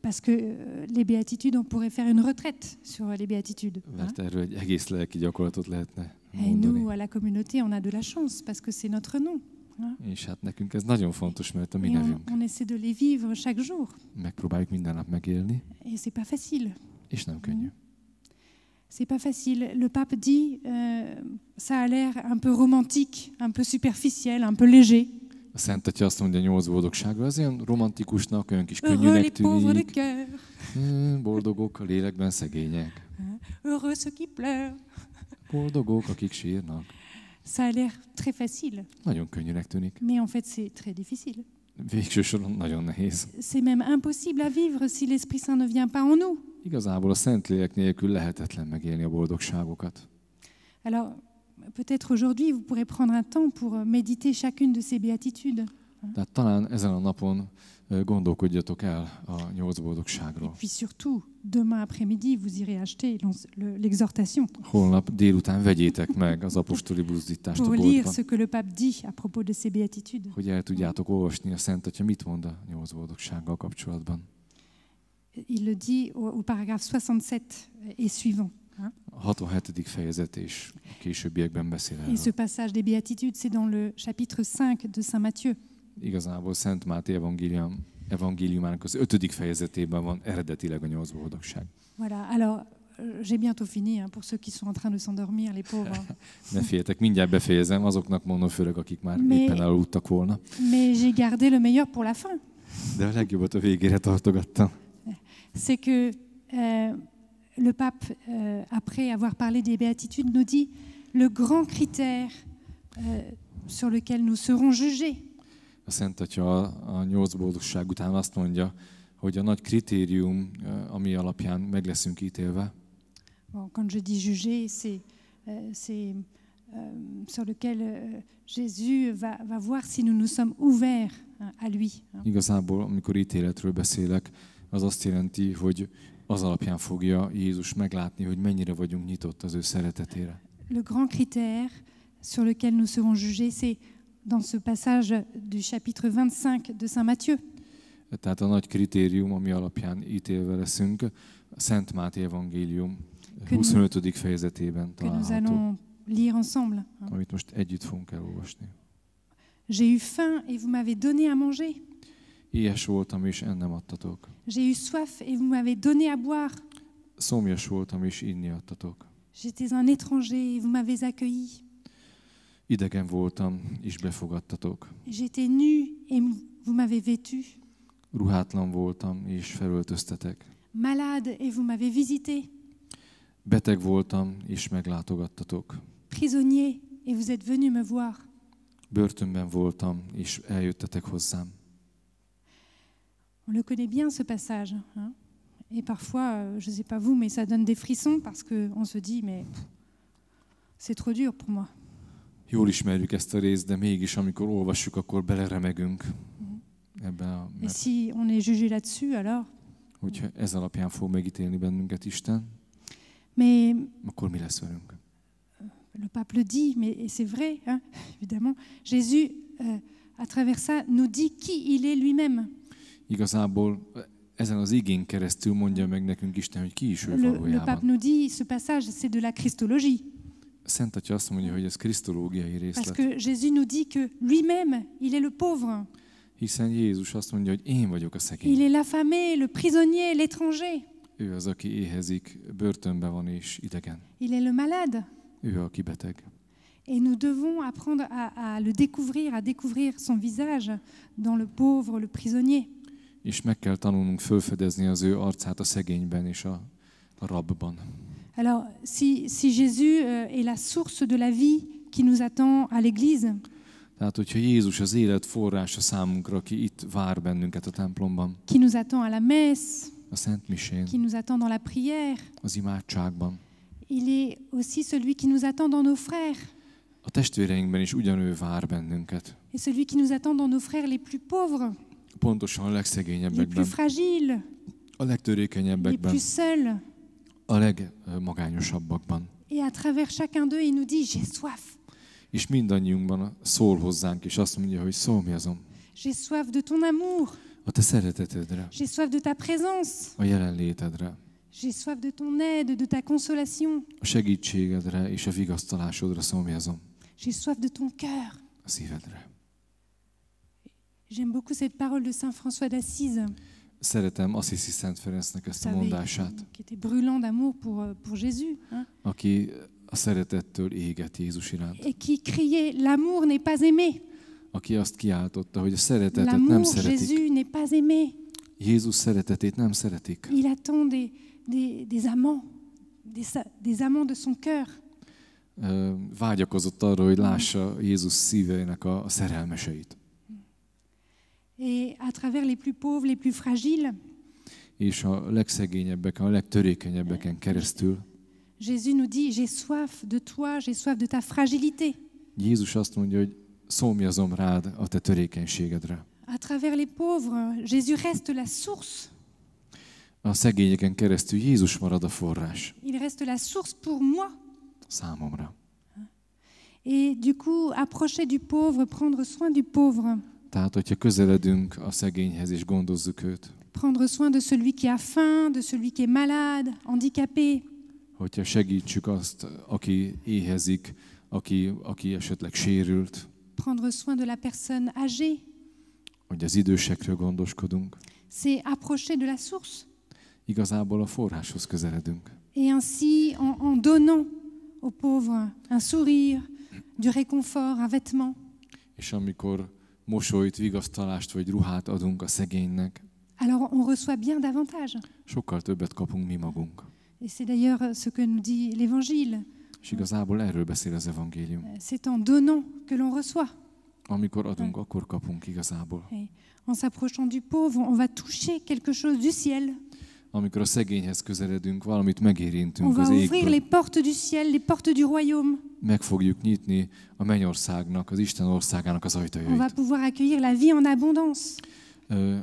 parce que les béatitudes, on pourrait faire une retraite sur les béatitudes. Mert erről egy egész lelki gyakorlatot lehetne Et mondani. nous, à la communauté, on a de la chance parce que c'est notre nom. És hát nekünk ez nagyon fontos, mert a mi Et on, nevünk. on essaie de les vivre chaque jour. Megpróbáljuk minden nap megélni, Et c'est pas facile. és nem könnyű. C'est pas facile. Le pape dit, ça a l'air un peu romantique, un peu superficiel, un peu léger. A Szent Atya azt mondja, 8 boldogsága, az olyan romantikusnak, olyan kis Heureux könnyűnek les pauvres de tűnik. cœur, Boldogok a lélekben szegények. heureux ceux qui pleurent. Boldogok, akik sírnak. Ça a l'air très facile, Nagyon könnyűnek tűnik. mais en fait c'est très difficile. Végső soron nagyon nehéz. C'est même impossible à vivre si l'Esprit Saint ne vient pas en nous. Igazából a Szentlélek nélkül lehetetlen megélni a boldogságokat. Alors, peut-être aujourd'hui, vous pourrez prendre un temps pour méditer chacune de ces béatitudes. Tehát talán ezen a napon gondolkodjatok el a 8 Et boldogságról. puis surtout, demain après-midi, vous irez acheter l'exhortation Holnap délután vegyétek meg az apostoli buzdítást a pour lire boltban, ce que le pape dit à propos de ces béatitudes. hogy el tudjátok olvasni a Szent Atya mit mond a 8 boldogsággal kapcsolatban. Il le dit au paragraphe 67 et suivant. A 67. fejezet és a későbbiekben beszél Et ce erről. passage des béatitudes, c'est dans le chapitre 5 de Saint Matthieu. Igazából Szent Máté evangéliumának az 5. fejezetében van eredetileg a 8 boldogság. Voilà, alors j'ai bientôt fini pour ceux qui sont en train de s'endormir, les pauvres. Ne féljetek, mindjárt befejezem, azoknak mondom, főleg akik már Mais- éppen elaludtak volna. Mais j'ai gardé le meilleur pour la fin. De a legjobbat a végére tartogattam. C'est que le pape, après avoir parlé des béatitudes, nous dit le grand critère sur lequel nous serons jugés. A Szent Atya a 8 boldogság után azt mondja, hogy a nagy kritérium, ami alapján meg leszünk ítélve, Bon, quand je dis juger, c'est sur lequel Jésus va voir si nous nous sommes ouverts à lui. igazából, amikor ítéletről beszélek, az azt jelenti, hogy az alapján fogja Jézus meglátni, hogy mennyire vagyunk nyitott az ő szeretetére. Le grand critère sur lequel nous serons jugés, c'est dans ce passage du chapitre 25 de Saint Matthieu. Tehát a nagy kritérium, ami alapján ítélve leszünk, a Szent Máté evangélium 25. fejezetében Que nous található, allons lire ensemble. amit most együtt fogunk elolvasni. J'ai eu faim et vous m'avez donné à manger. Éhes voltam, és ennem adtatok. J'ai eu soif et vous m'avez donné à boire. Szomjas voltam, és inni adtatok. J'étais un étranger et vous m'avez accueilli. Idegen voltam, és befogadtatok. J'étais nu et vous m'avez vêtu. Ruhátlan voltam, és felöltöztetek. Malade et vous m'avez visité. Beteg voltam, és meglátogattatok. Prisonnier et vous êtes venu me voir. Börtönben voltam, és eljöttetek hozzám. On le connaît bien ce passage. Et parfois, je ne sais pas vous, mais ça donne des frissons parce qu'on se dit, mais c'est trop dur pour moi. Jól ismerjük ezt a részt, de mégis, amikor olvassuk, akkor beleremegünk ebben a... Et si on est jugé là-dessus, alors. Hogyha ez alapján fog megítélni bennünket Isten, Mais akkor mi lesz velünk? le pape le dit, mais et c'est vrai, évidemment. Jésus, à travers ça, nous dit qui il est lui-même. Igazából ezen az igén keresztül mondja meg nekünk Isten, hogy ki is ő Le pape valójában. nous dit, ce passage, c'est de la christologie. Szent Atya azt mondja, hogy ez krisztológiai Parce részlet. que Jésus nous dit que lui-même, il est le pauvre. Hiszen Jézus azt mondja, hogy én vagyok a Il szegény. est l'affamé, le prisonnier, l'étranger. Ő az, aki éhezik, börtönben van és idegen. Il est le malade. Ő, aki beteg. Et nous devons apprendre à le découvrir, à découvrir son visage dans le pauvre, le prisonnier. És meg kell tanulnunk fölfedezni az ő arcát a szegényben és a rabban. Alors, si Jésus est la source de la vie qui nous attend à l'Église, Tehát, hogyha Jézus az élet forrása számunkra, aki itt vár bennünket a templomban, qui nous attend à la messe, a Szent Misén, qui nous attend dans la prière, az imádságban, il est aussi celui qui nous attend dans nos frères. a testvéreinkben is ugyanő vár bennünket. Et celui qui nous attend dans nos frères les plus pauvres, Pontosan a les legszegényebbekben, plus fragiles, a les legtörékenyebbekben, plus seuls. a legmagányosabbakban. Et à travers chacun d'eux, il nous dit, j'ai soif. És mindannyiunkban szól hozzánk, és azt mondja, hogy szomjazom J'ai soif de ton amour. a te szeretetedre, J'ai soif de ta présence. a jelenlétedre. J'ai soif de ton aide, de ta consolation. A segítségedre és a vigasztalásodra szomjazom. J'ai soif de ton cœur. A szívedre. J'aime beaucoup cette parole de Saint François d'Assise, Szeretem Assisi Szent Ferencnek ezt a savez, mondását, qui était brûlant d'amour pour Jésus, hein, aki a szeretettől égett Jézus iránt. et qui criait « L'amour n'est pas aimé, Aki azt kiáltotta, hogy a szeretetet nem l'amour, szeretik. Jésus n'est pas aimé. Jézus szeretetét nem szeretik. Il attend des amants, des amants de son cœur. Vágyakozott arra, hogy lássa Jézus szívének a szerelmeseit. Et à travers les plus pauvres, les plus fragiles, És a legszegényebbeken, a legtörékenyebbeken keresztül Jésus nous dit « J'ai soif de toi, j'ai soif de ta fragilité ». Jézus azt mondja, hogy szomjazom rád a te törékenységedre. À travers les pauvres, Jésus reste la source. A szegényeken keresztül Jézus marad a forrás Il reste la source pour moi. számomra. Et du coup, approcher du pauvre, prendre soin du pauvre, Tehát, hogyha közeledünk a szegényhez és gondozzuk őt, prendre soin de celui qui a faim, de celui qui est malade, handicapé, hogyha segítsük azt, aki éhezik, aki esetleg sérült, prendre soin de la personne âgée, hogy az idősekről gondoskodunk, c'est approcher de la source. igazából a forráshoz közeledünk. Et ainsi, en donnant aux pauvres un sourire, du réconfort, un vêtement, És amikor mosolyt, vigasztalást vagy ruhát adunk a szegénynek, alors on reçoit bien davantage. sokkal többet kapunk mi magunk. Et c'est d'ailleurs ce que nous dit l'Évangile. És igazából erről beszél az evangélium. C'est en donnant que l'on reçoit. Amikor adunk, akkor kapunk igazából. Et en s'approchant du pauvre, on va toucher quelque chose du ciel. Amikor a szegényhez közeledünk, valamit megérintünk On va az ouvrir égből. les portes du ciel, les portes du royaume. Meg fogjuk nyitni a mennyországnak, az Isten országának az On va ajtajait. pouvoir accueillir la vie en abondance.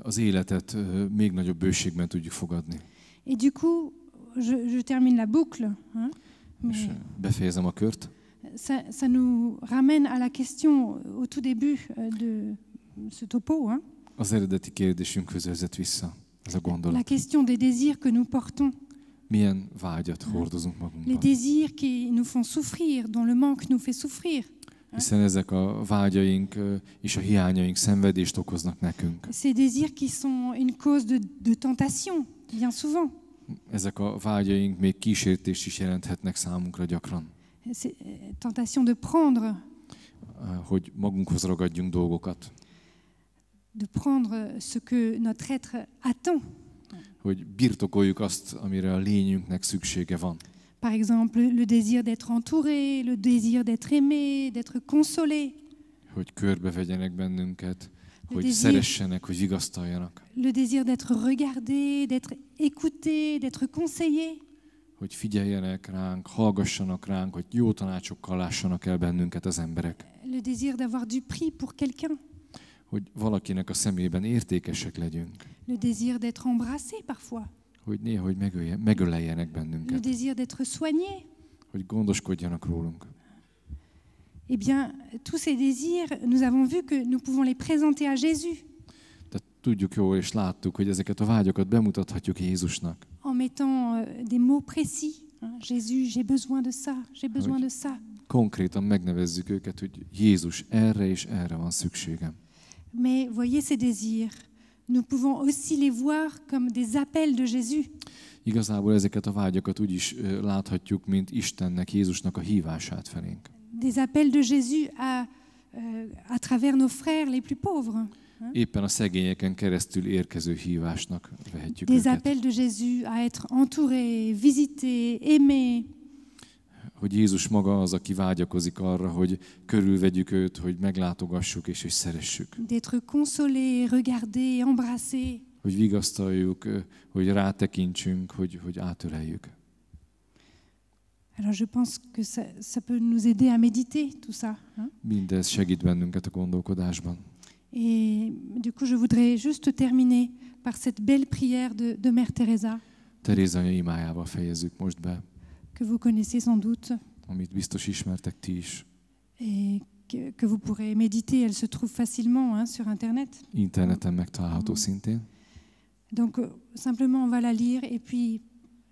Az életet még nagyobb bőségben tudjuk fogadni. Et du coup, je termine la boucle. Hein, És mais befejezem a kört. ça nous ramène à la question au tout début de ce topo. Hein, Az eredeti kérdésünkhöz vezet vissza ez a la gondolat. question des désirs que nous portons. Milyen vágyat hordozunk Les magunkban. désirs qui nous font souffrir, dont le manque nous fait souffrir. Hiszen ezek a vágyaink és a hiányaink szenvedést okoznak nekünk. Ces désirs qui sont une cause de tentation, bien souvent. Ezek a vágyaink még kísértést is jelenthetnek számunkra gyakran. C'est tentation de prendre, Hogy magunkhoz ragadjunk dolgokat. de prendre ce que notre être attend. Hogy birtokoljuk azt, amire a lényünknek szüksége van. Par exemple, le désir d'être entouré, le désir d'être aimé, d'être consolé, Hogy körbevegyenek bennünket, hogy désir- szeressenek, hogy vigasztaljanak. le désir d'être regardé, d'être écouté, d'être conseillé. Hogy figyeljenek ránk, hallgassanak ránk, hogy jó tanácsokkal lássanak el bennünket az emberek. Le désir d'avoir du prix pour quelqu'un. Hogy valakinek a szemében értékesek legyünk. Le désir d'être embrassé parfois. Hogy néha, hogy megöleljenek Le bennünket. désir d'être soigné. Hogy gondoskodjanak rólunk. Eh bien, tous ces désirs, nous avons vu que nous pouvons les présenter à Jésus Tehát tudjuk jól, és láttuk, hogy ezeket a vágyakat bemutathatjuk Jézusnak. en mettant des mots précis. Hein, Jésus, j'ai besoin de ça, j'ai besoin de ça. Konkrétan megnevezzük őket, hogy Jézus, erre és erre van szükségem. Mais voyez ces désirs, nous pouvons aussi les voir comme des appels de Jésus. Igazából ezeket a vágyakat úgy is láthatjuk, mint Istennek, Jézusnak a hívását felénk. Des appels de Jésus à travers nos frères les plus pauvres. Éppen a szegényeken keresztül érkező hívásnak vehetjük Des őket. appels de Jésus à être entouré, visité, aimé. Hogy Jézus maga az, aki vágyakozik arra, hogy körülvegyük őt, hogy meglátogassuk és szeressük. D'être consolé, regardé, embrassé. Hogy vigasztaljuk, hogy rátekintsünk, hogy átöleljük. Alors je pense que ça peut nous aider à méditer tout ça. Hein. Mindez segít bennünket a gondolkodásban. Et du coup, je voudrais juste terminer par cette belle prière de Mère Teresa, Teréz anya imájával fejezzük most be, que vous connaissez sans doute, amit biztos ismertek ti is. et que vous pourrez méditer. Elle se trouve facilement hein, sur Internet. Interneten megtalálható szintén. Donc, simplement, on va la lire, et puis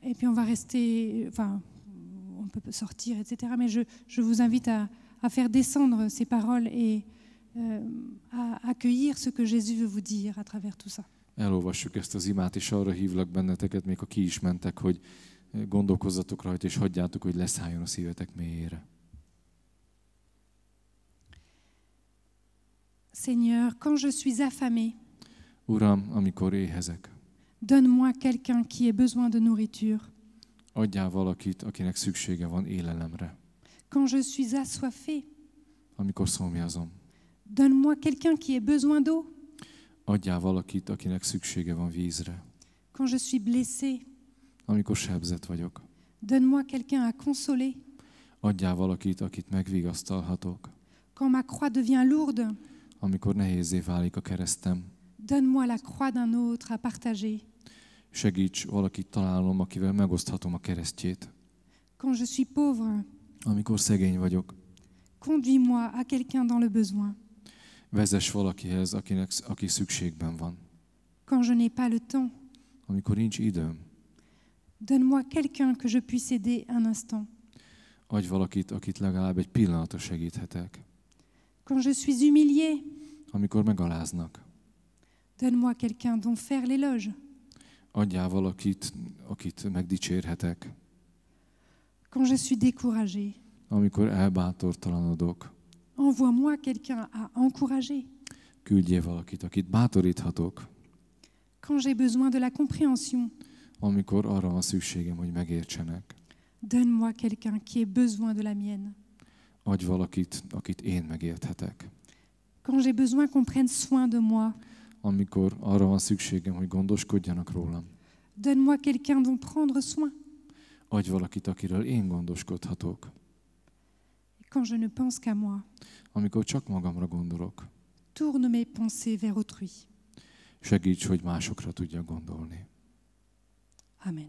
Et puis on va rester, enfin, on peut sortir, etc. Mais je vous invite à faire descendre ces paroles et à accueillir ce que Jésus veut vous dire à travers tout ça. Elolvassuk ezt az imát, és arra hívlak benneteket, még ha ki is mentek, hogy gondolkozzatok rajta, és hagyjátok, hogy leszálljon a szívetek mélyére. Seigneur, quand je suis affamé, Uram, amikor éhezek, donne-moi quelqu'un qui ait besoin de nourriture. adjál valakit, akinek szüksége van élelemre. Quand je suis assoiffé, Amikor szomjazom, donne-moi quelqu'un qui ait besoin d'eau. adjál valakit, akinek szüksége van vízre. Quand je suis blessé, Amikor sebzett vagyok, donne-moi quelqu'un à consoler. adjál valakit, akit megvigasztalhatok. Quand ma croix devient lourde, Amikor nehézzé válik a keresztem, donne-moi la croix d'un autre à partager. segíts valakit találnom, akivel megoszthatom a keresztjét. Quand je suis pauvre, Amikor szegény vagyok, conduis-moi à quelqu'un dans le besoin. vezess valakihez, aki szükségben van. Quand je n'ai pas le temps, Amikor nincs időm, donne-moi quelqu'un que je puisse aider un instant. adj valakit, akit legalább egy pillanatra segíthetek. Quand je suis humilié, Amikor megaláznak, donne-moi quelqu'un dont faire l'éloge. adjál valakit, akit megdicsérhetek. Quand je suis découragé, Amikor elbátortalanodok, envoie-moi quelqu'un à encourager. küldjél valakit, akit bátoríthatok. Quand j'ai besoin de la compréhension, Amikor arra van szükségem, hogy megértsenek. donne-moi quelqu'un qui ait besoin de la mienne. Adj valakit, akit én megérthetek. Quand j'ai besoin qu'on prenne soin de moi, Amikor arra van szükségem, hogy gondoskodjanak rólam. donne-moi quelqu'un dont prendre soin. Adj valakit, akiről én gondoskodhatok. Quand je ne pense qu'à moi, Amikor csak magamra gondolok, tourne mes pensées vers autrui. segíts, hogy másokra tudjak gondolni. Amen.